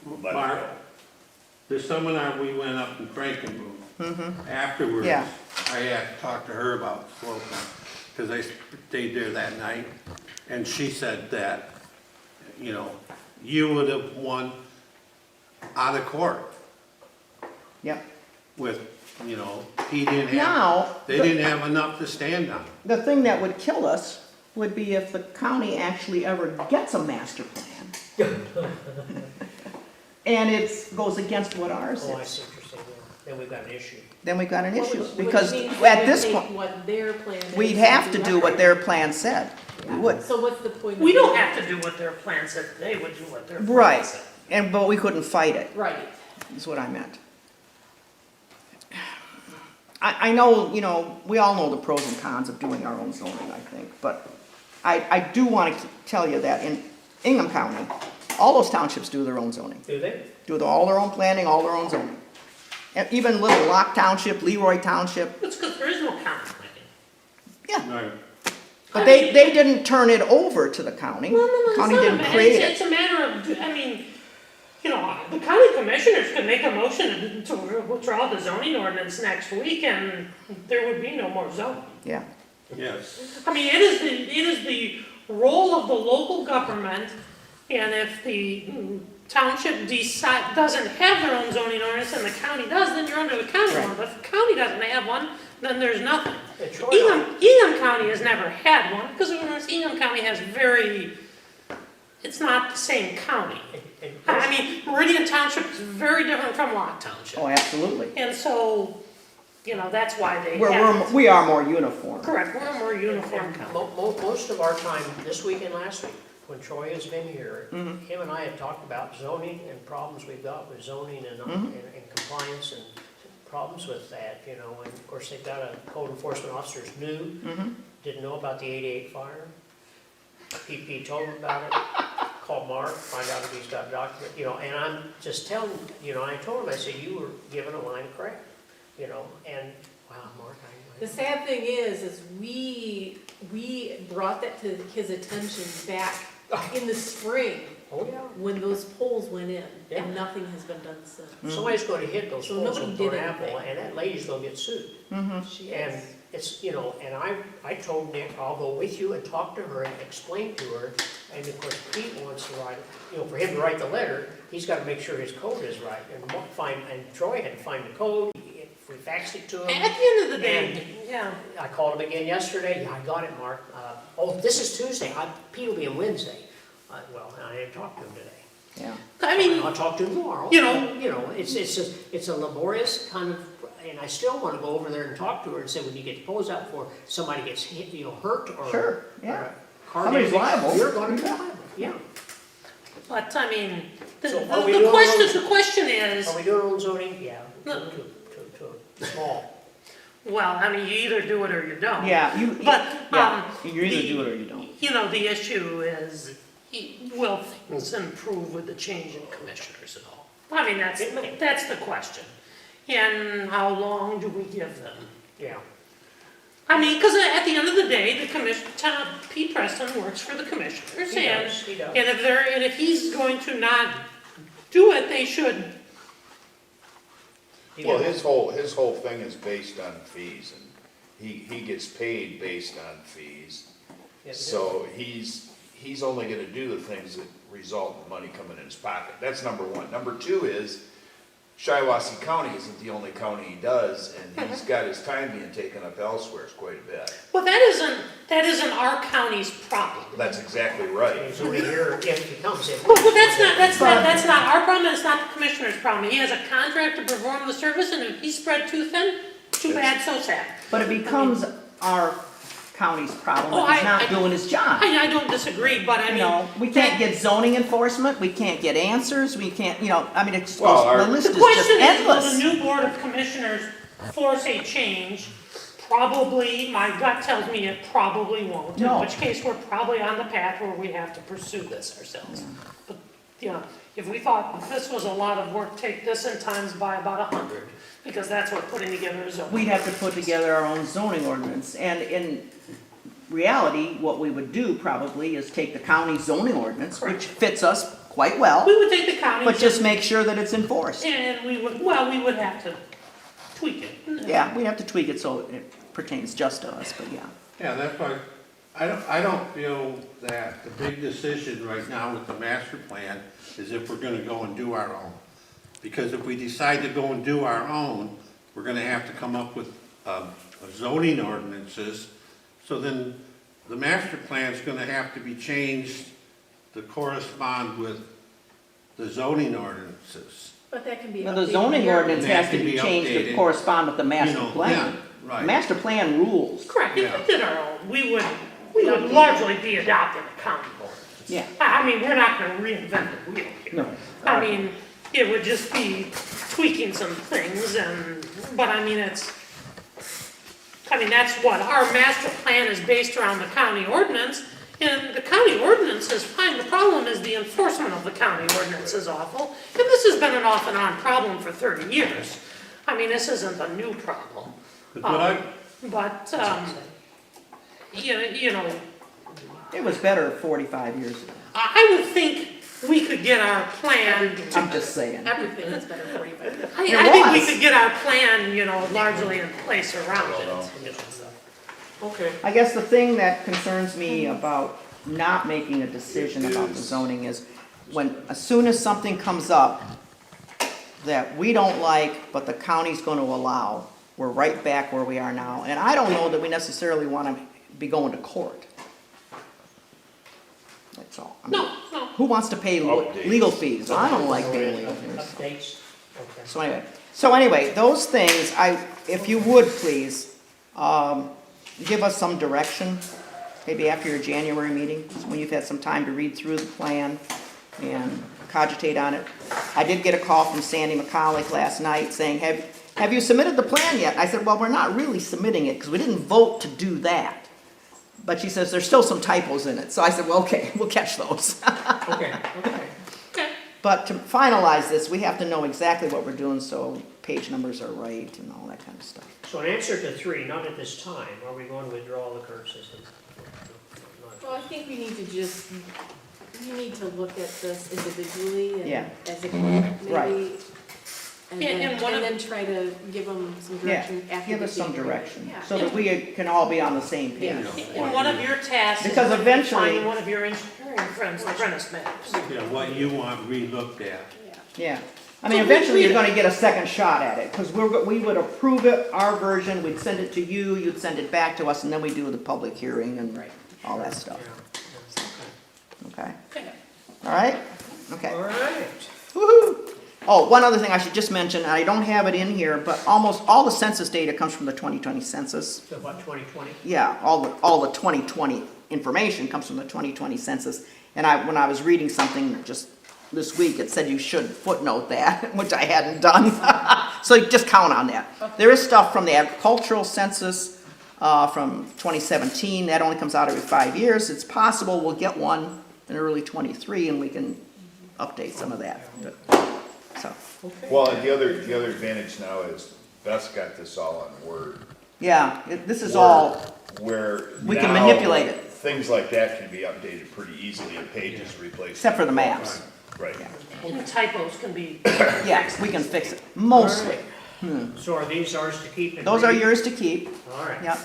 than let it Mark, go. the seminar we went up in Frankenmuth, afterwards, Yeah. I had to talk to her about Slocum, because I stayed there that night, and she said that, you know, you would have won out of court Yep. with, you know, he didn't have, Now, they didn't have enough to stand on. the thing that would kill us would be if the county actually ever gets a master plan. And it goes against what ours Oh, I is. see what you're saying, yeah. Then we've got an issue. Then we've got an What issue, would- because which means at we this would point, take what their plan is we'd and have to do what ours. their plan said. We would. So what's the point? we of don't doing have to do what their plan said, they would do what their plan Right, said. but we couldn't fight it, it? Right. is what I meant. I know, you know, we all know the pros and cons of doing our own zoning, I think, but I do want to tell you that in Ingham County, all those townships do their own zoning. Do they? Do all their own planning, all their own zoning. And even Little Lock Township, Leroy Township, It's because there is no county planning. yeah. Right. But I they mean- didn't turn it over to the county. No, it's County not a didn't ma- create It's it. a matter of, I mean, you know, the county commissioners could make a motion to withdraw the zoning ordinance next week and there would be no more zoning. Yeah, Yes. I mean, it is the role of the local government, and if the township doesn't have their own zoning ordinance and the county does, then you're under the county Right. one. But if the county doesn't have one, then there's nothing. And Troy, Ingham County has never had one, because Ingham County has it's not the same county. I mean, Meridian Township is very different from Locke Township. oh, absolutely. And so, you know, that's why they have. We are more uniform. Correct, we're a more uniform county. Most of our time, this week and last week, when Troy has been here, him and I have talked about zoning and problems we've got with zoning and compliance and problems with that, you know, and of course, they've got a code enforcement officer's new, didn't know about the 88 fire. PP told him about it, called Mark, find out if he's got a document, you know, and I'm just telling, you know, I told him, I said, you were given a line of crap, you know, and, wow, Mark, The sad thing is we brought that to his attention back in the spring, Oh, yeah. when those poles went in, Yeah. and nothing has been done since. Somebody's gonna hit those So poles nobody with did an apple, anything. and that lady's gonna get sued. She And is. it's, you know, and I told Nick, I'll go with you and talk to her and explain to her. And of course, Pete wants to write, you know, for him to write the letter, he's gotta make sure his code is right. And Troy had to find the code, we faxed it to him. At the end of the day, yeah. I called him again yesterday, yeah, I got it, Mark. Oh, this is Tuesday, Pete will be on Wednesday. Well, I didn't talk to him today. Yeah. I mean, I'll talk to him tomorrow. You know- You know, it's a laborious kind of, and I still wanna go over there and talk to her and say, when you get the poles out before somebody gets hit, you know, hurt or. Sure, yeah. or a car Somebody's damage, liable. You're gonna be liable, yeah. but I mean, the, So the, are we the doing question, those- the question is, Are we doing our own zoning? Yeah. No. To small. well, I mean, you either do it or you don't. Yeah, But, yeah, you either the- do it or you don't. You know, the issue is, will things improve with the change in commissioners at all? I mean, that's the question. And how long do we give them? Yeah. I mean, because at the end of the day, Pete Preston works for the commissioners, He and, does, he does. and if he's going to not do it, they should. Well, his whole thing is based on fees, and he gets paid based on fees. Yeah, So he's only gonna do the things that result in money coming in his pocket. That's number one. Number two is, Shiawassee County isn't the only county he does, and he's got his time being taken up elsewhere quite a bit. Well, that isn't our county's problem. That's exactly right. He's only here if he comes in. Well, that's not our problem, it's not the commissioner's problem. He has a contract to perform the service, and if he's spread too thin, too bad, so sad. But it becomes our county's problem Oh, if he's I- not doing his job. I don't disagree, but I You mean. know, we can't get zoning enforcement, we can't get answers, we can't, you know, I mean, it's, Well, our- the list The is just question is, will the endless. new board of commissioners force a change? Probably, my gut tells me it probably won't, in No. which case we're probably on the path where we have to pursue this ourselves. But, you know, if we thought this was a lot of work, take this and times by about 100, because that's what putting together a zoning. We'd have to put together our own zoning ordinance, and in reality, what we would do probably is take the county zoning ordinance, which fits us quite well, We would take the county. but just make sure that it's enforced. And we would have to tweak it. Yeah, we'd have to tweak it so it pertains just to us, but yeah. Yeah, that's why, I don't feel that the big decision right now with the master plan is if we're gonna go and do our own. Because if we decide to go and do our own, we're gonna have to come up with zoning ordinances. So then the master plan's gonna have to be changed to correspond with the zoning ordinances. But that can be Now, the updated zoning yearly. ordinance That has to can be be changed to updated. correspond with the master You know, plan. yeah, right. Master plan rules. Correct, if Yeah. we did our own, we would largely be adopting the county ordinance. Yeah. I mean, we're not gonna reinvent the wheel here. No. I mean, it would just be tweaking some things but I mean, that's what, our master plan is based around the county ordinance, and the county ordinance is fine, the problem is the enforcement of the county ordinance is awful, and this has been an off and on problem for 30 years. I mean, this isn't a new problem. But what I, But, you know, It was better 45 years ago. I would think we could get our plan. I'm just saying. Everything is better for you. I It think we was. could get our plan, largely in place around it. Okay. I guess the thing that concerns me about not making a decision about the Is- zoning is as soon as something comes up that we don't like, but the county's gonna allow, we're right back where we are now. And I don't know that we necessarily wanna be going to court. That's all. I mean, No, who wants to pay Updates. legal fees? I don't like paying legal fees. Updates, okay. So anyway, those things, if you would please, give us some direction, maybe after your January meeting, when you've had some time to read through the plan and cogitate on it. I did get a call from Sandy McCullough last night saying, have you submitted the plan yet? I said, well, we're not really submitting it because we didn't vote to do that. But she says, there's still some typos in it. So I said, well, okay, we'll catch those. Okay, okay. okay. But to finalize this, we have to know exactly what we're doing so page numbers are right and all that kind of stuff. So in answer to 3, not at this time, are we going to withdraw the current system? Well, I think we need to just You need to look at this individually Yeah. and as a group, Right. maybe. And Yeah, then, and one and of- then try to give them some Yeah, direction after give the us some January. direction, Yeah. so that we can all be on the same page. Yeah. And one of your tasks is Because to eventually- find one of your engineering friends, like Prentice Maps. Yeah, what you want re-looked at. Yeah, I mean, eventually you're gonna get a second shot at it, because we would approve it, our version, we'd send it to you, you'd send it back to us, and then we do the public hearing and Right. all that stuff, Yeah, okay? Okay. All right? Okay. all right. Woo-hoo. Oh, one other thing I should just mention, I don't have it in here, but almost all the census data comes from the 2020 census. So what, 2020? Yeah, all the 2020 information comes from the 2020 census. And when I was reading something just this week, it said you should footnote that, which I hadn't done. So just count on that. There is stuff from the agricultural census from 2017, that only comes out every 5 years. It's possible we'll get one in early '23 and we can update some of that. So, Well, and the other advantage now is Beth's got this all on Word. yeah, this is all, Where we can now manipulate it. Things like that can be updated pretty easily and pages replaced. Except for the maps. Right. And typos can be, Yeah, we can fix it, mostly. So are these ours to keep? and Those are read? yours to keep, All right. yep.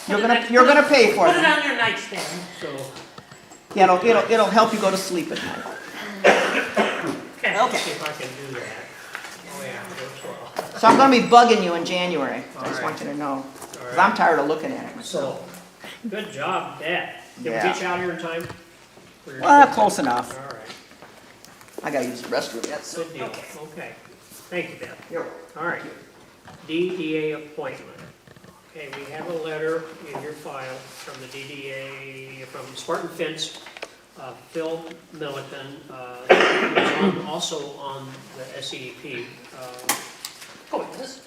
You're gonna pay for put it them. on your nightstand. So, Yeah, it'll help you go to sleep at night. Okay. let's see if I can do that. Oh, yeah, works well. So I'm gonna be bugging you in January, I just All want you to know, All because I'm right. tired of looking at it myself. So, good job, Dad. Did we Yeah. get you out here in time? for your- Well, close enough. All right. I gotta use the restroom yet, so. Good deal. Okay. Thank you, Beth. You're- All right. DDA appointment. Okay, we have a letter in your file from the DDA, from Spartan Fence, Phil Milliken, who's also on the SEDP. Oh, it is?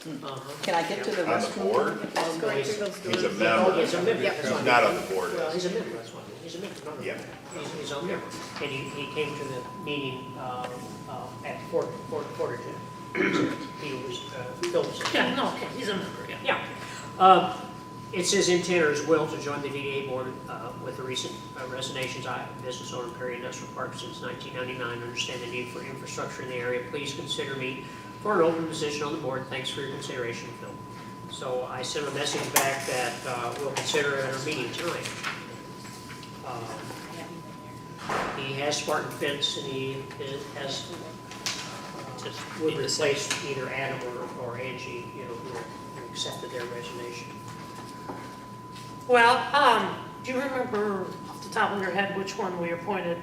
Can I get to the On the restroom? board, Just going through those he's a doors. member. He's a member. Yep. That's He's what not I on mean. the board. Well, he's a member, that's what, he's a member, not a Yeah. member. He's a member. And he came to the meeting at Portage. He was, Phil was. Yeah, no, okay, he's a member, yeah. Yeah. It's his intent or his will to join the DDA board with the recent resignations. I have business owner in Perry Industrial Park since 1999. Understand the need for infrastructure in the area. Please consider me for an open position on the board. Thanks for your consideration, Phil. So I sent a message back that we'll consider it at our meeting tonight. He has Spartan Fence and he has, would replace either Adam or Angie, you know, who accepted their resignation. Well, do you remember off the top of your head which one we appointed?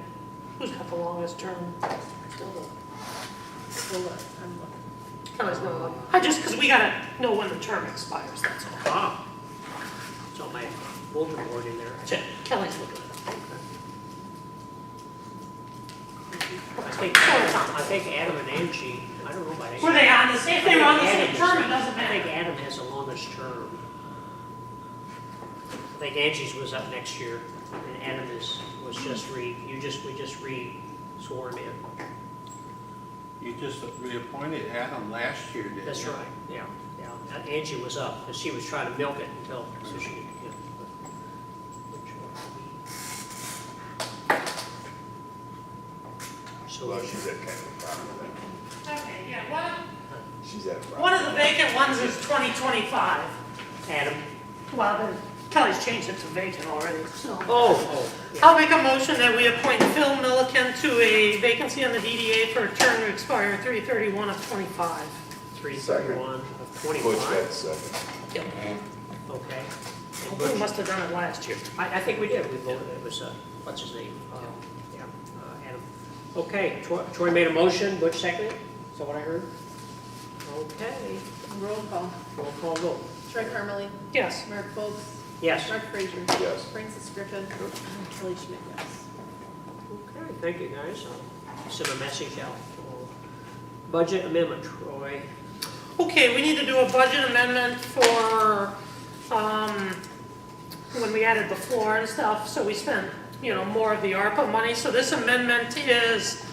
Who's got the longest term? Still look, I'm looking. Kelly's gonna look. I just, because we gotta know when the term expires, that's all. Ah, it's on my bulletin board in there. Kelly's looking at it. I think Adam and Angie, I don't know about Angie. Were they on the same, if they were on the same term, it doesn't I think matter. Adam has the longest term. I think Angie's was up next year, and Adam was just we just re-swore him in. You just reappointed Adam last year, didn't you? That's right, yeah. Angie was up, and she was trying to milk it until, so she could, you know. So, Well, she's had kind of a problem with that. Okay, yeah, She's had a problem. one of the vacant ones is 2025. Adam, Well, then Kelly's changed it to vacant already, so. yeah. I'll make a motion that we appoint Phil Milliken to a vacancy on the DDA for a term to expire 3/31 of 25. 3/31 of Push 25. that second. Okay. We must have done it last year. I think we did, we voted, it was, what's his name? Yeah, Adam. Okay, Troy made a motion, Butch seconded, is that what I heard? Okay, Roll call. roll call vote. Troy Carmely, Yes. Mark Foltz, Yes. Mark Frazier, Yes. Francis Griffin, and Kelly Schmidt, yes. Okay, thank you, guys. I'll send a message out. Budget amendment, Troy. Okay, we need to do a budget amendment for, when we added the floor and stuff, so we spent, more of the ARPA money. So this amendment is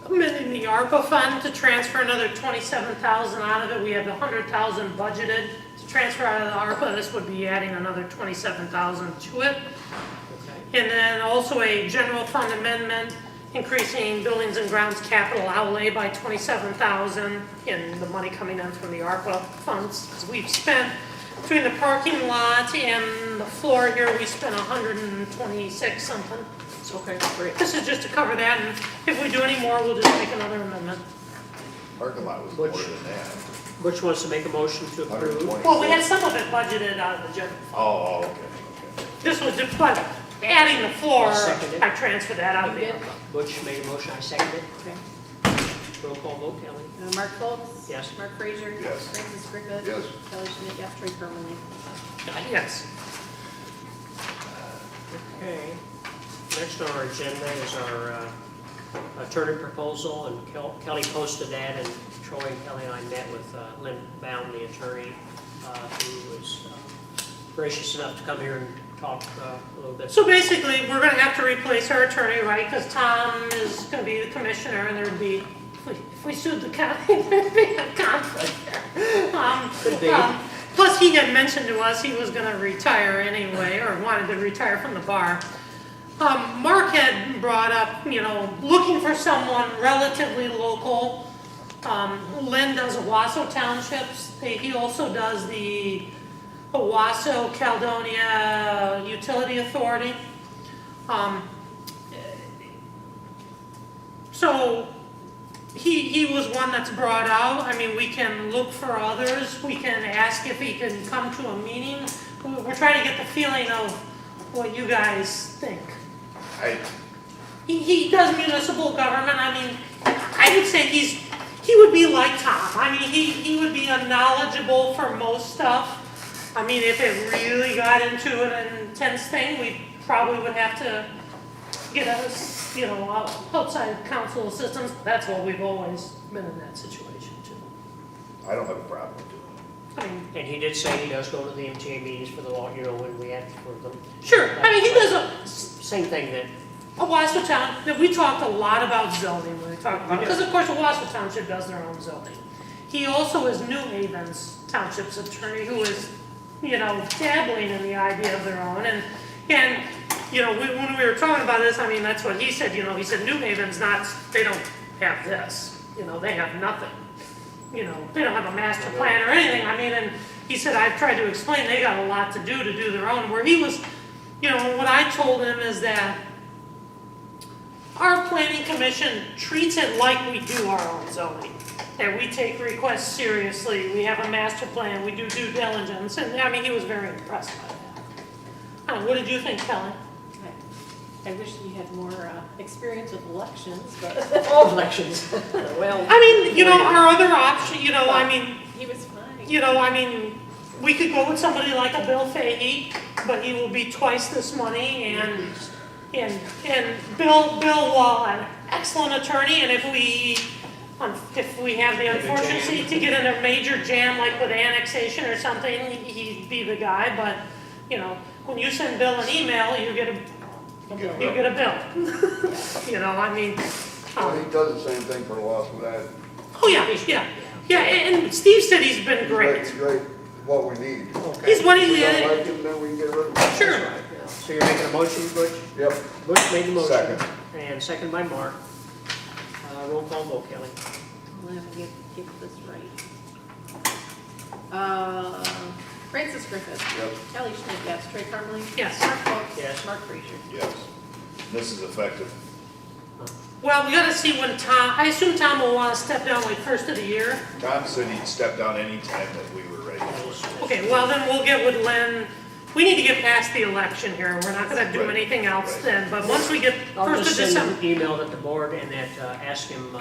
amending the ARPA fund to transfer another 27,000 out of it. We have 100,000 budgeted to transfer out of the ARPA. This would be adding another 27,000 to it. Okay. And then also a general fund amendment, increasing buildings and grounds capital outlay by 27,000 in the money coming in from the ARPA funds. 'Cause we've spent, between the parking lot and the floor here, we spent 126 something. Okay, great. This is just to cover that, and if we do any more, we'll just make another amendment. Parking lot was more Which- than that. Butch wants to make a motion to approve. 120. Well, we had some of it budgeted out of the general. Oh, okay, okay. This was just, but adding the floor, I'll second it. I transferred that out of You the did? Butch made a motion, I seconded it. Okay. Roll call vote, Kelly. Mark Foltz? Yes. Mark Frazier? Yes. Francis Griffith? Yes. Kelly Schmidt, yes. Troy Carmel? Yes. Okay. Next on our agenda is our attorney proposal, and Kelly posted that, and Troy and Kelly and I met with Lynn Baum, the attorney, who was gracious enough to come here and talk a little bit. So basically, we're gonna have to replace our attorney, right? Because Tom is gonna be the commissioner, and there'd be, if we sued the county, there'd be a conflict there. Could be. Plus, he had mentioned to us he was gonna retire anyway, or wanted to retire from the bar. Mark had brought up, looking for someone relatively local. Lynn does Owasso Townships. He also does the Owasso Caledonia Utility Authority. So he was one that's brought out. I mean, we can look for others. We can ask if he can come to a meeting. We're trying to get the feeling of what you guys think. He does municipal government. I mean, I would say he would be like Tom. I mean, he would be knowledgeable for most stuff. I mean, if it really got into an intense thing, we probably would have to get us, outside council assistance. That's what we've always been in that situation too. I don't have a problem with doing it. I mean, And he did say he does go to the MTA meetings for the law, when we act for them. sure. I mean, he does Same thing that, Owasso Town, we talked a lot about zoning when we talked about, because of course Owasso Township does their own zoning. He also is New Haven's Township's attorney, who is, dabbling in the idea of their own, and when we were talking about this, I mean, that's what he said, he said New Haven's not, they don't have this, they have nothing. They don't have a master plan or anything, I mean, and he said, I've tried to explain, they got a lot to do their own, where he was, what I told him is that our planning commission treats it like we do our own zoning. That we take requests seriously, we have a master plan, we do due diligence, and I mean, he was very impressed by that. What did you think, Kelly? I wish you had more experience with elections, but all elections, well. I mean, our other option, I mean, he was fine. I mean, we could go with somebody like a Bill Fahey, but he will be twice this money, and Bill, an excellent attorney, and if we have the unfortunate to get in a major jam like with annexation or something, he'd be the guy, but, when you send Bill an email, you get a bill. I mean. Well, he does the same thing for loss of that. Oh, yeah, and Steve said he's been great. He's great, what we need. Okay. He's what If he we don't did. like him, then we can get rid of him. Sure. So you're making a motion, Butch? Yep. Butch made the motion. Second. And second by Mark. Roll call vote, Kelly. I'll have to get this right. Francis Griffith. Yep. Kelly Schmidt, yes. Troy Carmel? Yes. Mark Foltz? Yes. Mark Frazier? Yes. This is effective. Well, we gotta see when I assume Tom will wanna step down like first of the year. Tom said he'd step down any time that we were ready for. Okay, well, then we'll get with Lynn. We need to get past the election here. We're not gonna do Right. anything else Right. then, but once we get I'll first just of send December. an email at the board and that, ask him,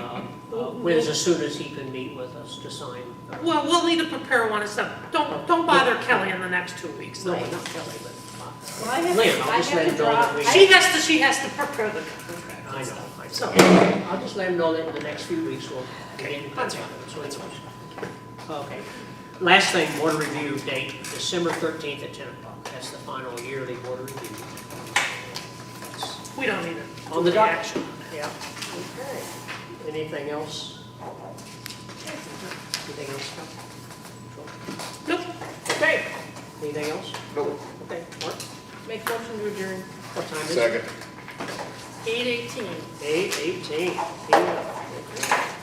when's as soon as he can meet with us to sign. Well, we'll need to prepare one and stuff. Don't bother Kelly in the next 2 weeks. No, though. not Kelly, but. Well, I have Lynn, to, I'll I just let have him to know draw. that we. She has to prepare the contract. I know. So, I'll just let him know that in the next few weeks we'll get in that's contact with him. Okay. Last thing, board review date, December 13th at 10 o'clock. That's the final yearly board review. we don't need it. On the action. Yeah. Okay. Anything else? Anything else? Nope. Okay. Anything else? Nope. Okay. Mark? Make motion to adjourn. What time is it? Second. 8:18. 8:18 p.m.